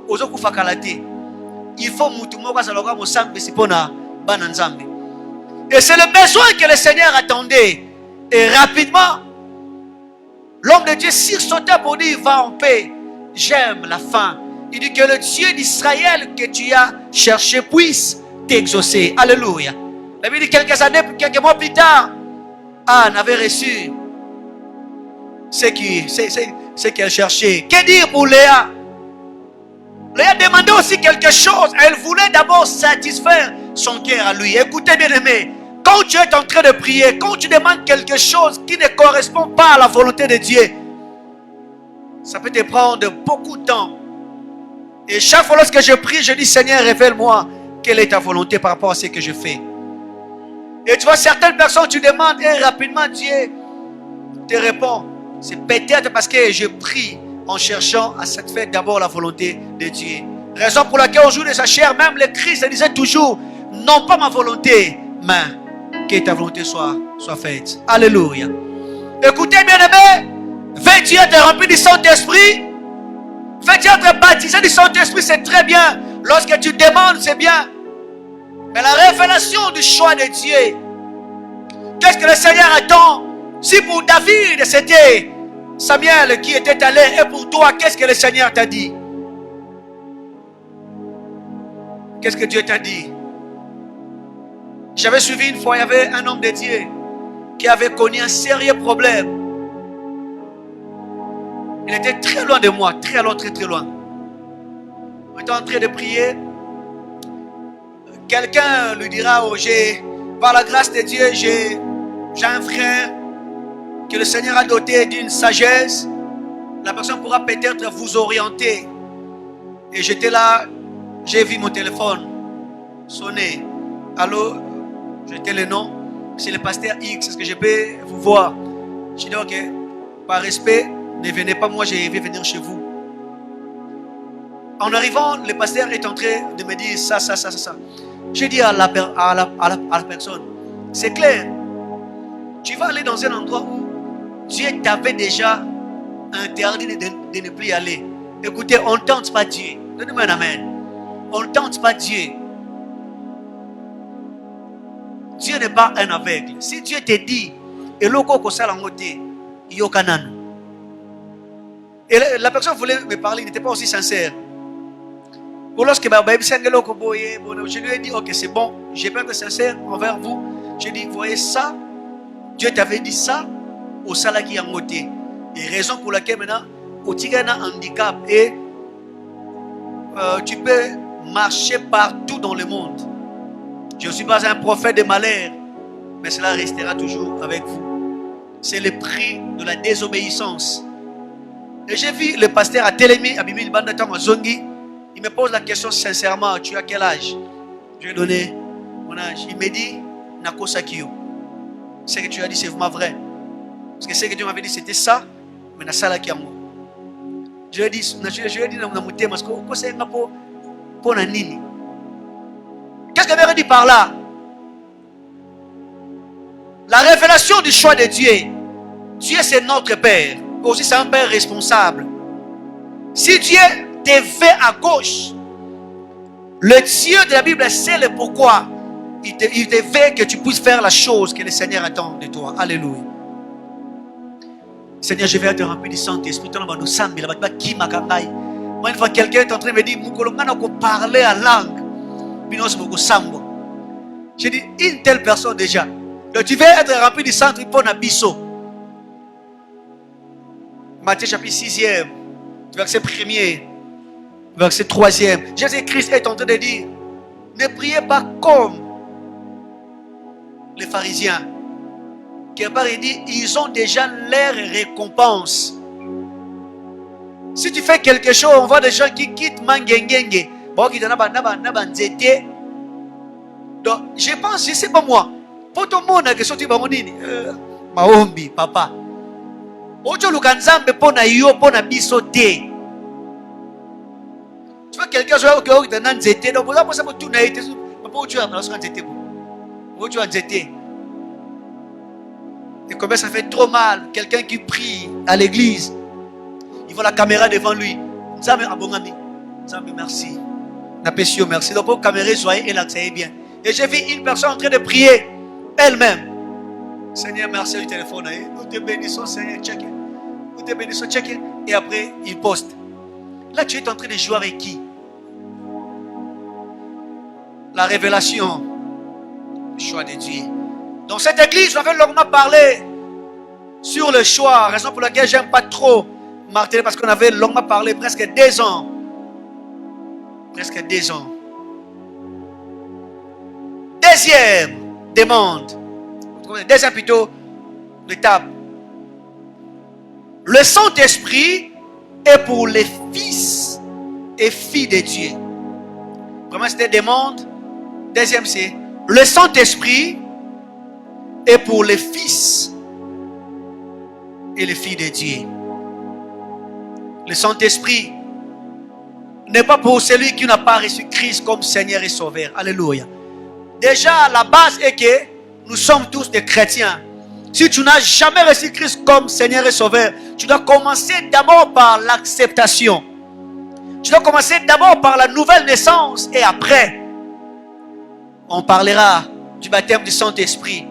Speaker 1: ozo kufa kalate. Il faut mutumoka zaloga mosambe sipona bana nzambe. Et c'est le besoin que le Seigneur attendait. Et rapidement, l'homme de Dieu sursautait pour dire, va en paix. J'aime la fin. Il dit que le Dieu d'Israël que tu as cherché puisse t'exaucer. Alléluia. La Bible dit quelques années, quelques mois plus tard, Anne avait reçu ce qu'elle cherchait. Que dire pour Léa? Léa demandait aussi quelque chose. Elle voulait d'abord satisfaire son cœur à lui. Écoutez bien aimé, quand tu es en train de prier, quand tu demandes quelque chose qui ne correspond pas à la volonté de Dieu, ça peut te prendre beaucoup de temps. Et chaque fois lorsque je prie, je dis Seigneur, révèle-moi quelle est ta volonté par rapport à ce que je fais. Et tu vois, certaines personnes, tu demandes et rapidement Dieu te répond. C'est peut-être parce que je prie en cherchant à satisfaire d'abord la volonté de Dieu. Raison pour laquelle au jour de sa chair, même le Christ disait toujours, non pas ma volonté, mais que ta volonté soit faite. Alléluia. Écoutez bien aimé, veux-tu être rempli du Saint-Esprit? Veux-tu être baptisé du Saint-Esprit? C'est très bien. Lorsque tu demandes, c'est bien. Mais la révélation du choix de Dieu, qu'est-ce que le Seigneur attend? Si pour David c'était Samuel qui était allé, et pour toi, qu'est-ce que le Seigneur t'a dit? Qu'est-ce que Dieu t'a dit? J'avais suivi une fois, il y avait un homme de Dieu qui avait connu un sérieux problème. Il était très loin de moi, très loin, très très loin. On était en train de prier. Quelqu'un lui dira, oh, par la grâce de Dieu, j'ai un frère que le Seigneur a doté d'une sagesse. La personne pourra peut-être vous orienter. Et j'étais là, j'ai vu mon téléphone sonner. Allô, j'étais le nom. C'est le pasteur X, est-ce que je peux vous voir? J'ai dit ok, par respect, ne venez pas, moi je vais venir chez vous. En arrivant, le pasteur est en train de me dire ça. J'ai dit à la personne, c'est clair, tu vas aller dans un endroit où Dieu t'avait déjà interdit de ne plus y aller. Écoutez, on ne tente pas Dieu. Donnez-moi un amen. On ne tente pas Dieu. Dieu n'est pas un aveugle. Si Dieu te dit, et la personne voulait me parler, il n'était pas aussi sincère. Je lui ai dit, ok, c'est bon, j'ai pas été sincère envers vous. J'ai dit, voyez ça, Dieu t'avait dit ça, au salaki en côté. Et raison pour laquelle maintenant, au tigana handicap et tu peux marcher partout dans le monde. Je ne suis pas un prophète de malheur, mais cela restera toujours avec vous. C'est le prix de la désobéissance. Et j'ai vu le pasteur à Télémi, à Bibi Bandatam à Zongi. Il me pose la question sincèrement, tu as quel âge? Je lui ai donné mon âge. Il me dit, Nakosakio. Ce que tu as dit, c'est vraiment vrai. Parce que ce que Dieu m'avait dit, c'était ça, mais Nasalaki Amo. Je lui ai dit, qu'est-ce qu'elle veut dire par là? La révélation du choix de Dieu. Dieu, c'est notre Père. Aussi, c'est un Père responsable. Si Dieu te fait à gauche, le Dieu de la Bible sait le pourquoi. Il te fait que tu puisses faire la chose que le Seigneur attend de toi. Alléluia. Seigneur, je vais être rempli du Saint-Esprit. Moi, une fois, quelqu'un est en train de me dire, on parler en langue. J'ai dit, une telle personne déjà. Donc, tu veux être rempli du Saint-Esprit pour Nabiso. Matthieu chapitre 6e, verset 1er, verset 3e. Jésus-Christ est en train de dire, ne priez pas comme les pharisiens. Quelque part, il dit, ils ont déjà leur récompense. Si tu fais quelque chose, on voit des gens qui quittent Mangengenge. Donc, je pense, je ne sais pas moi. Pour tout le monde, que sorti Bamodini, Maombi, papa. Ojo Lukanzambe pona yo pona bisote. Tu vois quelqu'un qui est dans Nzete, donc vous avez tout naïté. Papa, tu as Nzete. Tu as Nzete. Et comme ça fait trop mal, quelqu'un qui prie à l'église, il voit la caméra devant lui. Nzambe abongami. Nzambe merci. Napesio merci. Donc pour caméra soyez et là ça est bien. Et j'ai vu une personne en train de prier elle-même. Seigneur, merci du téléphone. Nous te bénissons, Seigneur, check. Nous te bénissons, check. Et après, il poste. Là, tu es en train de jouer avec qui? La révélation, le choix de Dieu. Dans cette église, j'avais longuement parlé sur le choix, raison pour laquelle j'aime pas trop marteler, parce qu'on avait longuement parlé, presque 2 ans. Presque 2 ans. Deuxième demande. Deuxième plutôt l'étape. Le Saint-Esprit est pour les fils et filles de Dieu. Première c'était demande. Deuxième c'est le Saint-Esprit est pour les fils et les filles de Dieu. Le Saint-Esprit n'est pas pour celui qui n'a pas reçu Christ comme Seigneur et Sauveur. Alléluia. Déjà la base est que nous sommes tous des chrétiens. Si tu n'as jamais reçu Christ comme Seigneur et Sauveur, tu dois commencer d'abord par l'acceptation. Tu dois commencer d'abord par la nouvelle naissance et après, on parlera du baptême du Saint-Esprit.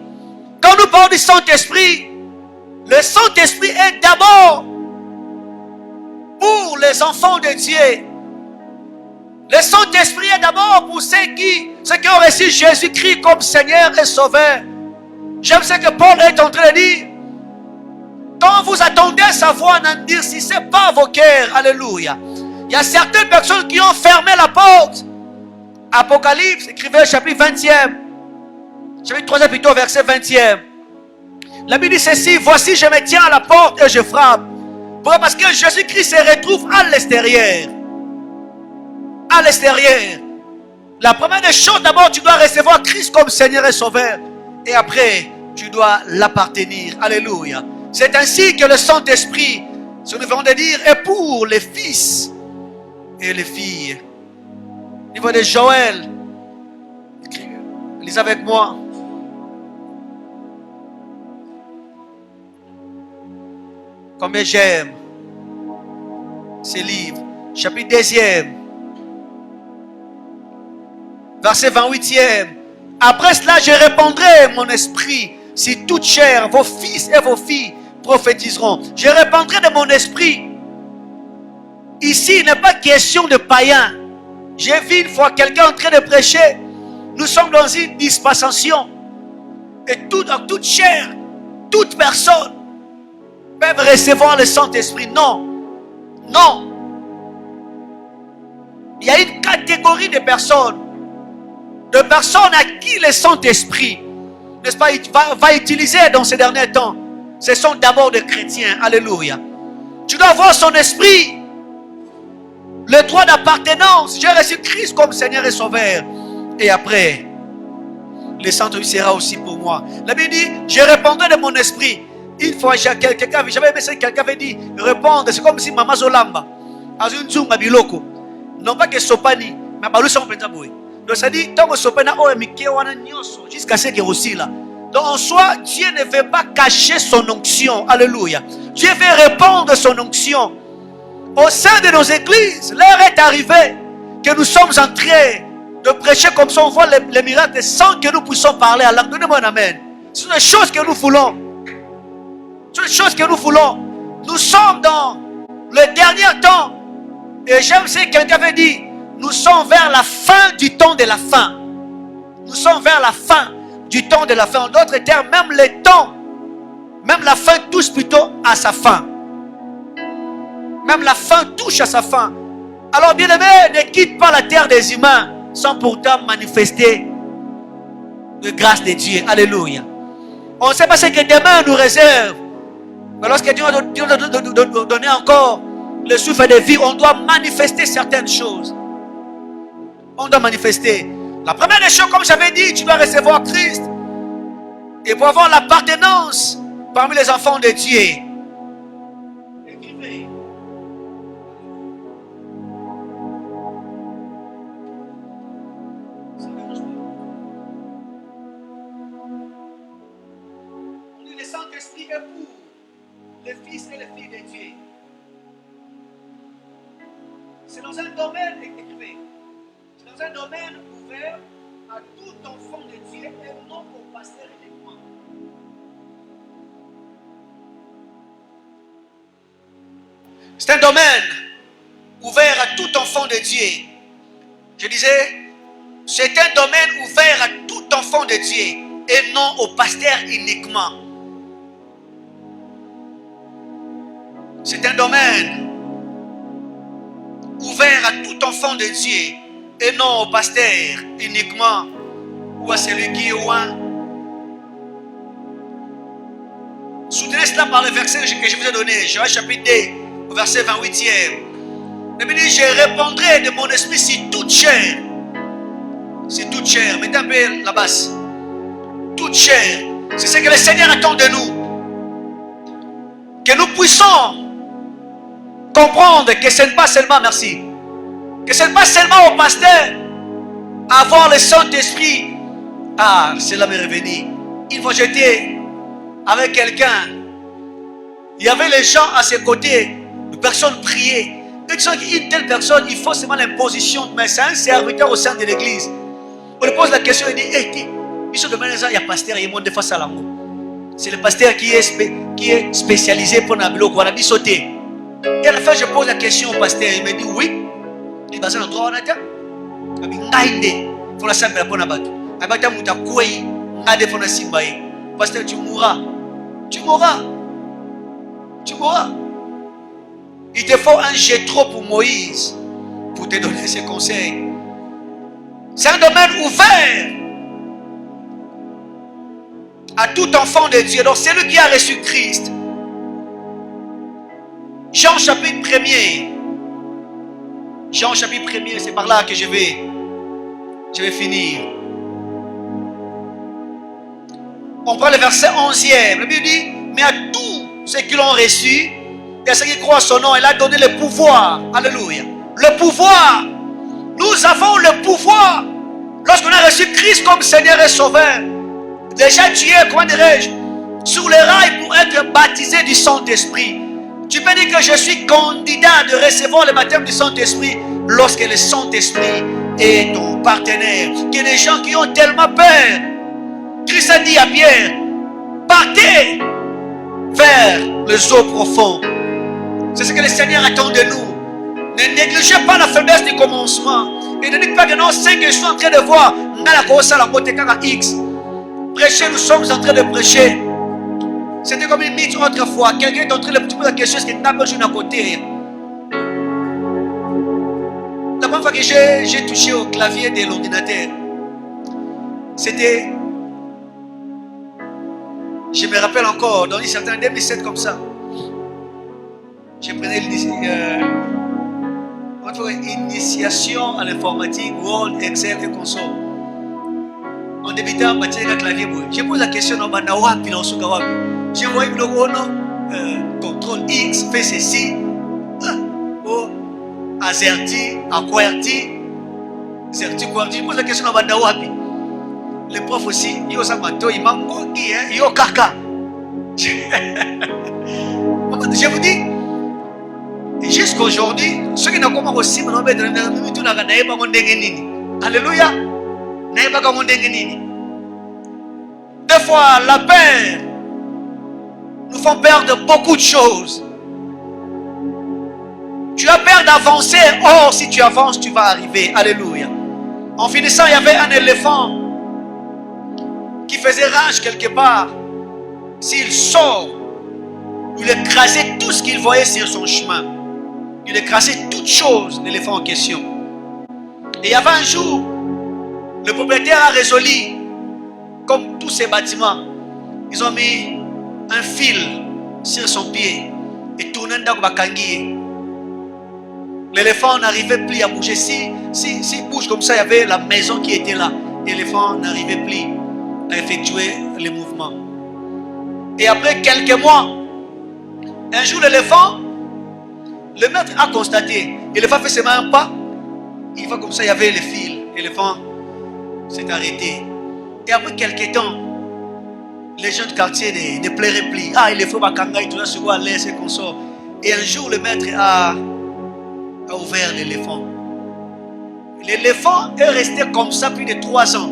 Speaker 1: Quand nous parlons du Saint-Esprit, le Saint-Esprit est d'abord pour les enfants de Dieu. Le Saint-Esprit est d'abord pour ceux qui ont reçu Jésus-Christ comme Seigneur et Sauveur. J'aime ce que Paul est en train de dire. Quand vous attendez sa voix, n'endurcissez pas vos cœurs. Alléluia. Il y a certaines personnes qui ont fermé la porte. Apocalypse, écrivez chapitre 20e. Chapitre 3e plutôt, verset 20e. La Bible dit ceci, voici je me tiens à la porte et je frappe. Pourquoi? Parce que Jésus-Christ se retrouve à l'extérieur. À l'extérieur. La première des choses, d'abord, tu dois recevoir Christ comme Seigneur et Sauveur. Et après, tu dois l'appartenir. Alléluia. C'est ainsi que le Saint-Esprit, ce que nous venons de dire, est pour les fils et les filles. Au niveau de Joël, lisez avec moi. Combien j'aime ces livres. Chapitre 2e. Verset 28e. Après cela, je répandrai mon esprit si toute chair, vos fils et vos filles prophétiseront. Je répandrai de mon esprit. Ici, il n'est pas question de païens. J'ai vu une fois quelqu'un en train de prêcher. Nous sommes dans une dispensation. Et toute chair, toute personne peuvent recevoir le Saint-Esprit. Non. Non. Il y a une catégorie de personnes à qui le Saint-Esprit, n'est-ce pas, va utiliser dans ces derniers temps. Ce sont d'abord des chrétiens. Alléluia. Tu dois avoir son esprit, le droit d'appartenance. J'ai reçu Christ comme Seigneur et Sauveur. Et après, le Saint-Esprit sera aussi pour moi. La Bible dit, je répondrai de mon esprit. Une fois, j'avais aimé ça, quelqu'un avait dit, répondre, c'est comme si Maman Zolamba. azunzunga biloko. Non pas que sopani, mais balu son penza boy. Donc ça dit tant que sopana o mike wana nyoso jusqu'à ce que aussi là. Donc en soi, Dieu ne veut pas cacher son onction. Alléluia. Dieu veut répandre son onction. Au sein de nos églises, l'heure est arrivée que nous sommes en train de prêcher comme ça, on voit les miracles sans que nous puissions parler à langue. Donnez-moi un amen. Ce sont des choses que nous voulons. Ce sont des choses que nous voulons. Nous sommes dans le dernier temps. Et j'aime ce que quelqu'un avait dit. Nous sommes vers la fin du temps de la fin. Nous sommes vers la fin du temps de la fin. En d'autres termes, même les temps, même la fin touche plutôt à sa fin. Même la fin touche à sa fin. Alors, bien-aimés, ne quitte pas la terre des humains sans pourtant manifester la grâce de Dieu. Alléluia. On ne sait pas ce que demain nous réserve. Mais lorsque Dieu nous donner encore le souffle de vie, on doit manifester certaines choses. On doit manifester. La première des choses, comme j'avais dit, tu dois recevoir Christ. Et pour avoir l'appartenance parmi les enfants de Dieu. Écrivez. Le Saint-Esprit est pour les fils et les filles de Dieu. C'est dans un domaine, écrivez, c'est dans un domaine ouvert à tout enfant de Dieu et non au pasteur uniquement. C'est un domaine ouvert à tout enfant de Dieu. Je disais, c'est un domaine ouvert à tout enfant de Dieu et non au pasteur uniquement. C'est un domaine ouvert à tout enfant de Dieu et non au pasteur uniquement ou à celui qui est loin. Soutenez cela par le verset que je vous ai donné, Joël chapitre 2, verset 28e. La Bible dit, je répondrai de mon esprit si toute chair. C'est toute chair. Mettez un peu la basse. Toute chair. C'est ce que le Seigneur attend de nous. Que nous puissions comprendre que ce n'est pas seulement, merci, que ce n'est pas seulement au pasteur avoir le Saint-Esprit. Ah, cela m'est revenu. Une fois j'étais avec quelqu'un, il y avait les gens à ses côtés, les personnes priaient. Une telle personne, il faut seulement l'imposition, mais c'est un serviteur au sein de l'église. On lui pose la question, il dit, hey, il y a un pasteur, il monte face à l'amour. C'est le pasteur qui est spécialisé pour Nabilo, on a dit sauter. Et à la fin, je pose la question au pasteur. Il me dit oui. Il va se rendre droit en attente. Il me dit il faut la simple pour la battre. Il va te quoi il faut la simbaye. Pasteur, tu mourras. Tu mourras. Tu mourras. Il te faut un Jéthro pour Moïse pour te donner ses conseils. C'est un domaine ouvert à tout enfant de Dieu. Donc, c'est lui qui a reçu Christ. Jean chapitre 1er. Jean chapitre 1er, c'est par là que je vais finir. On prend le verset 11e. La Bible dit, mais à tous ceux qui l'ont reçu, et à ceux qui croient à son nom, il a donné le pouvoir. Alléluia. Le pouvoir. Nous avons le pouvoir. Lorsqu'on a reçu Christ comme Seigneur et Sauveur, déjà tu es, comment dirais-je, sur les rails pour être baptisé du Saint-Esprit. Tu peux dire que je suis candidat de recevoir le baptême du Saint-Esprit lorsque le Saint-Esprit est ton partenaire. Il y a des gens qui ont tellement peur. Christ a dit à Pierre, partez vers les eaux profondes. C'est ce que le Seigneur attend de nous. Ne négligez pas la faiblesse du commencement. Et ne dites pas que non, c'est que je suis en train de voir. Prêcher, nous sommes en train de prêcher. C'était comme une mythe autrefois. Quelqu'un est en train de poser quelque chose qui n'a pas besoin à côté. La première fois que j'ai touché au clavier de l'ordinateur, c'était, je me rappelle encore, dans une certaine 2007 comme ça, je prenais l'initiation à l'informatique, Word, Excel et console. En débutant, je clavier. Je pose la question, je vois le contrôle X, fait ceci. Oh, à Zerti, à Kouerti. Zerti, Kouerti. Je pose la question à Bandawapi. Les profs aussi, ils ont ça, ils m'ont dit, ils ont caca. Je vous dis, jusqu'à aujourd'hui, ceux qui n'ont pas aussi, alléluia. Des fois, la peur nous font perdre beaucoup de choses. Tu as peur d'avancer, or si tu avances, tu vas arriver. Alléluia. En finissant, il y avait un éléphant qui faisait rage quelque part. S'il sort, il écrasait tout ce qu'il voyait sur son chemin. Il écrasait toutes choses, l'éléphant en question. Et il y avait un jour, le propriétaire a résolu, comme tous ces bâtiments, ils ont mis un fil sur son pied et tourné dans Bakangi. L'éléphant n'arrivait plus à bouger. S'il bouge comme ça, il y avait la maison qui était là. L'éléphant n'arrivait plus à effectuer les mouvements. Et après quelques mois, un jour l'éléphant, le maître a constaté, l'éléphant fait seulement un pas, il va comme ça, il y avait le fil. L'éléphant s'est arrêté. Et après quelques temps, les gens du quartier ne pleuraient plus. Ah, il faut Bakanga, il doit se voir à l'aise et qu'on sort. Et un jour, le maître a ouvert l'éléphant. L'éléphant est resté comme ça plus de 3 ans.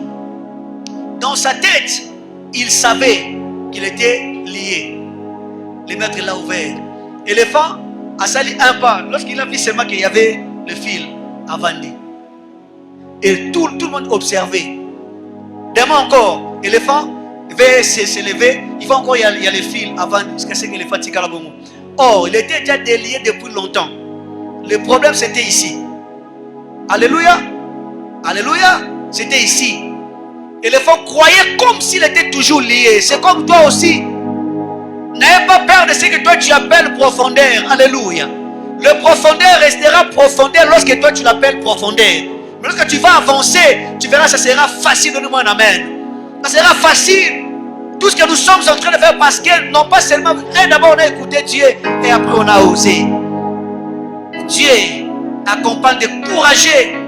Speaker 1: Dans sa tête, il savait qu'il était lié. Le maître l'a ouvert. L'éléphant a sali un pas. Lorsqu'il a vu seulement qu'il y avait le fil avant lui. Et tout le monde observait. Demain encore, l'éléphant va se lever. Il va encore, il y a le fil avant. Parce que c'est que l'éléphant tika la bongo. Or, il était déjà délié depuis longtemps. Le problème c'était ici. Alléluia. Alléluia. C'était ici. L'éléphant croyait comme s'il était toujours lié. C'est comme toi aussi. N'ayez pas peur de ce que toi tu appelles profondeur. Alléluia. Le profondeur restera profondeur lorsque toi tu l'appelles profondeur. Mais lorsque tu vas avancer, tu verras, ça sera facile. Donne-moi un amen. Ça sera facile. Tout ce que nous sommes en train de faire parce que non pas seulement, d'abord on a écouté Dieu et après on a osé. Dieu accompagne des courageux.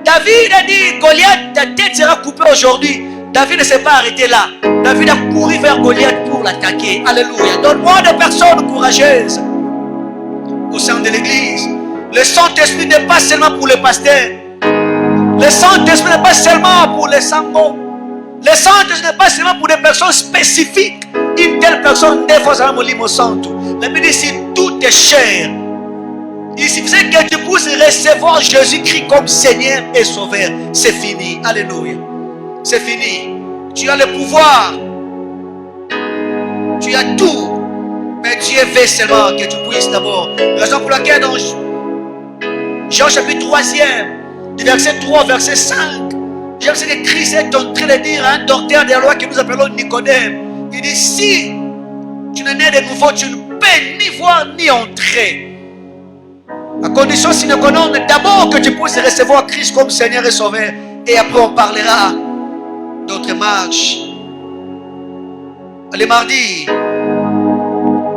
Speaker 1: David a dit, Goliath, ta tête sera coupée aujourd'hui. David ne s'est pas arrêté là. David a couru vers Goliath pour l'attaquer. Alléluia. Donne-moi des personnes courageuses au sein de l'église. Le Saint-Esprit n'est pas seulement pour les pasteurs. Le Saint-Esprit n'est pas seulement pour les sangos. Le Saint-Esprit n'est pas seulement pour des personnes spécifiques. Une telle personne n'est pas seulement au santo. La Bible dit si tout est cher. Il suffisait que tu puisses recevoir Jésus-Christ comme Seigneur et Sauveur. C'est fini. Alléluia. C'est fini. Tu as le pouvoir. Tu as tout. Mais Dieu veut seulement que tu puisses d'abord. Raison pour laquelle dans Jean chapitre 3e, du verset 3 verset 5, j'aime ce que Christ est en train de dire à un docteur de la loi que nous appelons Nicodème. Il dit si tu n'es né de nouveau, tu ne peux ni voir ni entrer. À condition sine qua non, d'abord que tu puisses recevoir Christ comme Seigneur et Sauveur. Et après on parlera d'autres marches. Le mardi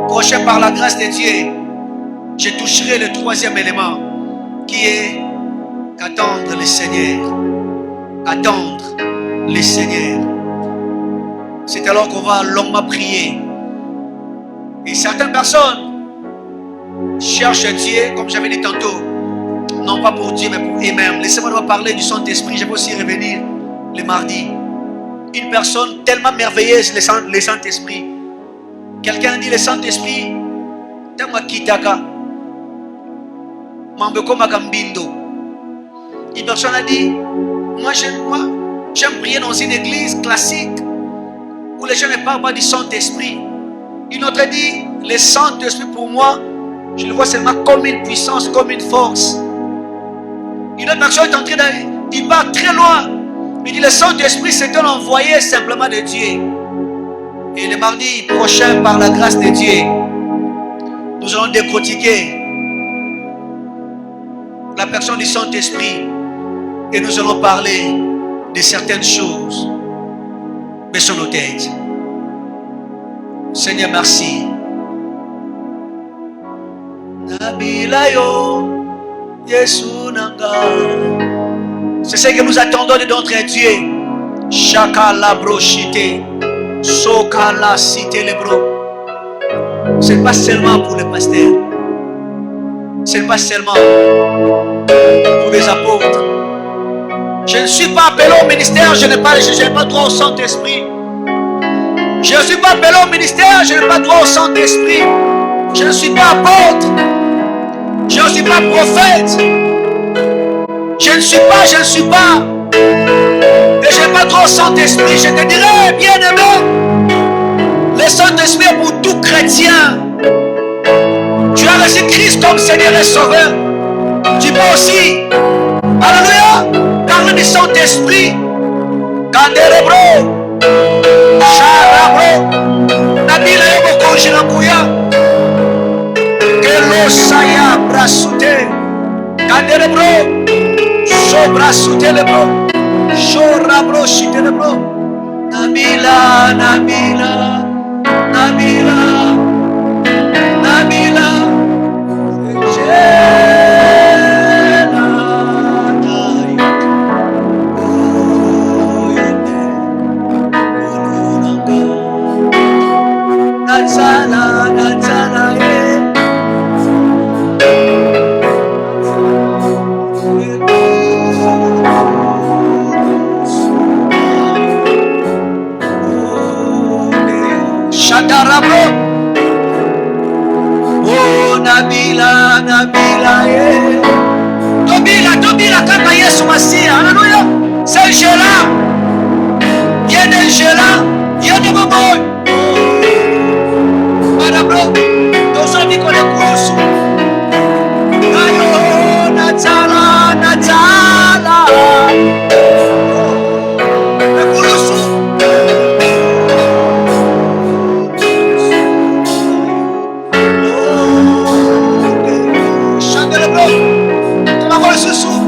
Speaker 1: prochain, par la grâce de Dieu, je toucherai le 3e élément qui est attendre le Seigneur. Attendre le Seigneur. C'est alors qu'on va longuement prier. Et certaines personnes cherchent Dieu, comme j'avais dit tantôt, non pas pour Dieu, mais pour eux-mêmes. Laissez-moi parler du Saint-Esprit. Je vais aussi revenir le mardi. Une personne tellement merveilleuse, le Saint-Esprit. Quelqu'un dit le Saint-Esprit, Tama Kitaka, Mambeko Magambindo. Une personne a dit, moi j'aime prier dans une église classique où les gens ne parlent pas du Saint-Esprit. Une autre dit, le Saint-Esprit pour moi, je le vois seulement comme une puissance, comme une force. Une autre personne est en train il part très loin. Il dit le Saint-Esprit c'est un envoyé simplement de Dieu. Et le mardi prochain, par la grâce de Dieu, nous allons décortiquer la personne du Saint-Esprit et nous allons parler de certaines choses. Baissons nos têtes. Seigneur, merci. Nabilayo, Yesu Nanga. C'est ce que nous attendons de notre Dieu. Chaka la brochite. Soka la cité les bro. Ce n'est pas seulement pour les pasteurs. Ce n'est pas seulement pour les apôtres. Je ne suis pas appelé au ministère, je n'ai pas droit au Saint-Esprit. Je ne suis pas appelé au ministère, je n'ai pas droit au Saint-Esprit. Je ne suis pas apôtre. Je ne suis pas prophète. Je ne suis pas. Et je n'ai pas droit au Saint-Esprit. Je te dirais, bien aimé, le Saint-Esprit est pour tout chrétien. Tu as reçu Christ comme Seigneur et Sauveur. Tu peux aussi, alléluia, parler du Saint-Esprit. Kanderebro, Charabro, Nabila Yoboko Jirambuya, Kelo Saya Brasute, Kanderebro, Sobrasute Lebro, Chorabro Chitelebro, Nabila, Nabila, Nabila, Nabila, Natsala, Natsala, Shatarabro, oh Nabila, Nabila, Tobila, kaka Yesu Masia, alléluia, c'est Gela, Yene Gela, Yene Boboy. Bro, those are the Kolokus. Ayo, Natala, Natala. Kolosu. Chandelle bro. Comment va le sous?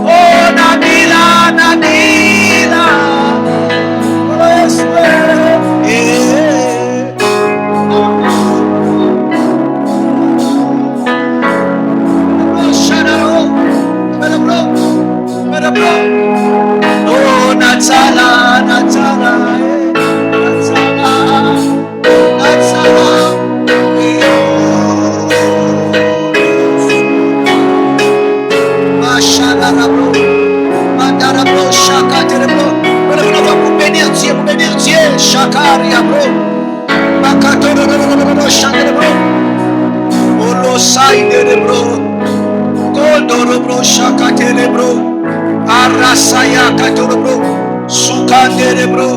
Speaker 1: Oh, Nabila, Nabila. Oh, Natsala, Natsala, Natsala, Natsala. Mashallah, Mandara bro, Shaka bro. On va pour bénir Dieu, Shakaria bro. Makatoro, Shaka bro. Olo Saide bro. Kodoro bro, Shaka bro. Arasaya katoro bro, sukandere bro,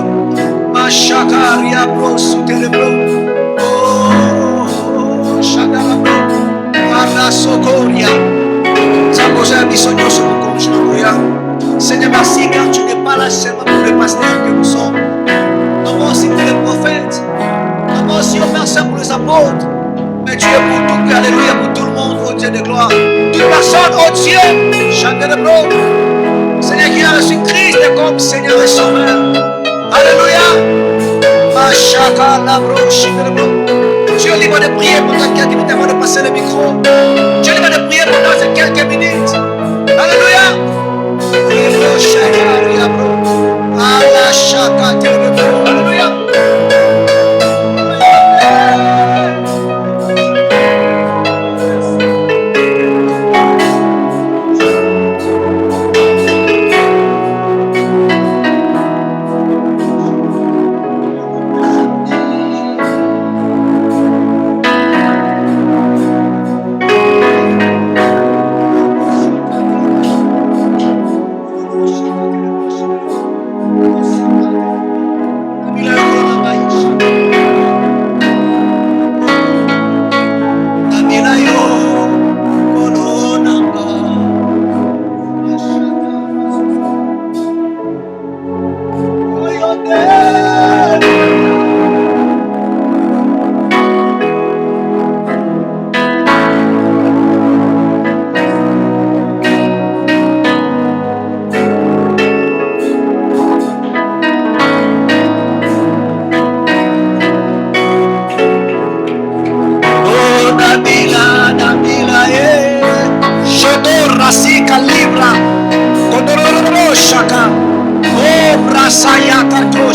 Speaker 1: mashakaria bro, sutere bro, oh shakara bro, arasokoria. Ça pose un bisogno sur mon compte, Seigneur, merci car tu n'es pas là seulement pour les pasteurs que nous sommes. Non, aussi pour les prophètes, non, aussi aux personnes pour les apôtres, mais tu es pour tout, alléluia, pour tout le monde, oh Dieu de gloire. Toute personne, oh Dieu, chantez bro. Seigneur qui a reçu Christ comme Seigneur et Sauveur. Alléluia. Machaka labro shibro. Tu es libre de prier pendant quelques minutes avant de passer le micro. Tu es libre de prier pendant ces quelques minutes. Alléluia. Libro shaka labro. Allah shaka labro. Alléluia.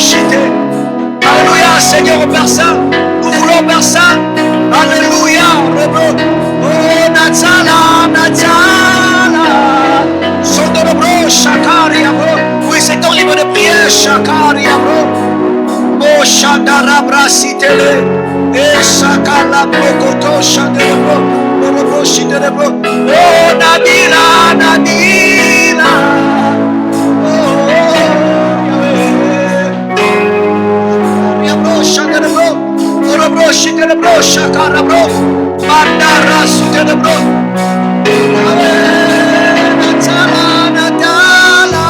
Speaker 1: Alléluia, Seigneur, Père Saint. Nous voulons, Père Saint. Alléluia. Oh, Nazala, Nazala. Sondorobro, Shakaria, bro. Oui, c'est ton livre de prière, Shakaria, bro. Oh, Shandarabra, Sitele. Et Shakala, Prokoto, Shandarabro. Oh, Shiterabro. Oh, Nabila, Nabila. Shakarebro, Shakarabro, Mandara Suterebro, Natala, Natala.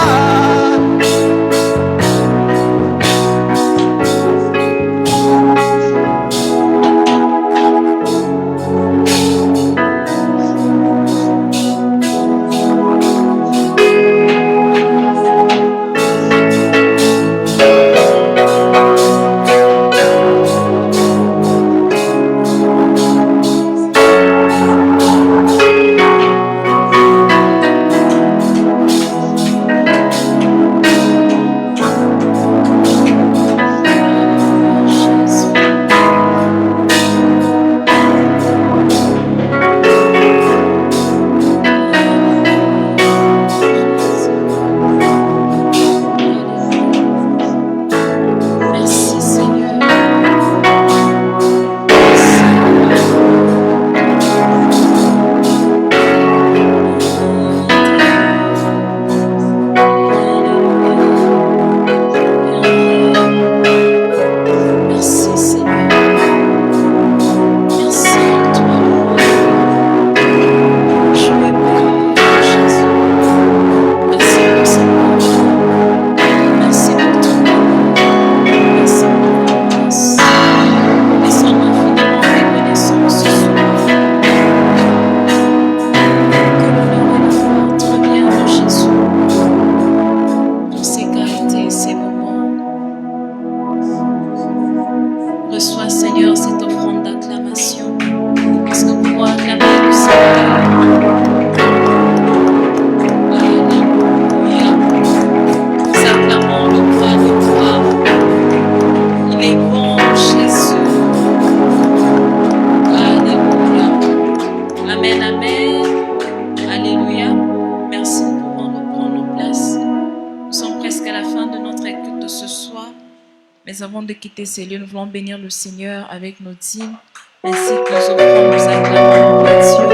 Speaker 2: Avant de quitter ces lieux, nous voulons bénir le Seigneur avec nos dîmes, ainsi que nous offrons nos acclamants à Dieu.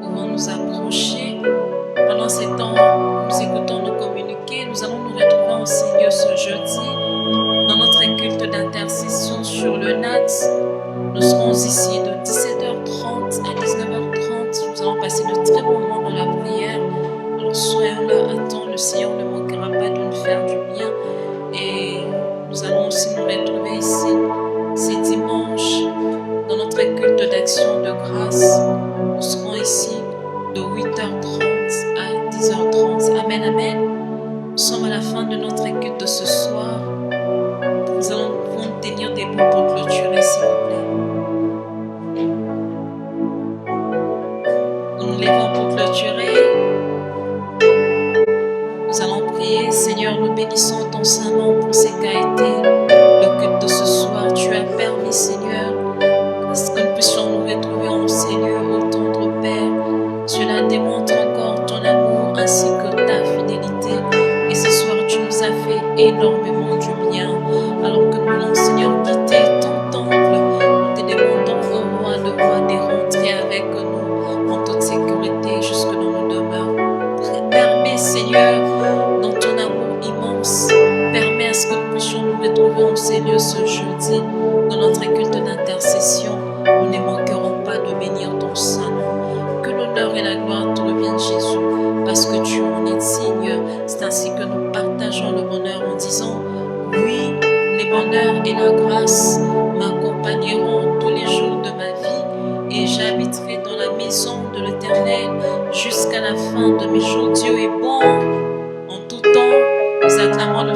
Speaker 2: Nous pouvons nous approcher. Pendant ces temps, nous écoutons nos communiqués. Nous allons nous retrouver en ces lieux ce jeudi, dans notre culte d'intercession sur le NAT. Nous serons ici de 17h30 à 19h30. Nous allons passer de très bons moments dans la prière. Alors soyons là, attends, le Seigneur ne manquera pas de nous faire du bien. Et nous allons aussi nous retrouver ici, ces dimanches, dans notre culte d'action de grâce. Nous serons ici de 8h30 à 10h30. Amen, amen. Nous sommes à la fin de notre culte de ce soir. Nous allons tenir des mots pour clôturer, s'il vous plaît. Nous nous levons pour clôturer. Nous allons prier. Seigneur, nous bénissons ton Saint-Nom pour ce qu'a été le culte de ce soir. Tu as permis, Seigneur, que nous puissions nous retrouver en ces lieux, ô tendre Père. Cela démontre encore ton amour ainsi que ta fidélité. Et ce soir, tu nous as fait énormément du bien. Alors que nous voulons, Seigneur, quitter ton temple, nous te demandons, ô roi de roi, de rentrer avec nous en toute sécurité jusque dans nos demeures. Permets, Seigneur, dans ton amour immense, permets à ce que nous puissions nous retrouver en ces lieux ce jeudi, dans notre culte d'intercession. Nous ne manquerons pas de bénir ton Saint-Nom. Que l'honneur et la gloire te reviennent, Jésus, parce que tu en es digne. C'est ainsi que nous partageons le bonheur en disant, oui, les bonheurs et la grâce m'accompagneront tous les jours de ma vie et j'habiterai dans la maison de l'Éternel jusqu'à la fin de mes jours. Dieu est bon en tout temps. Nous acclamons le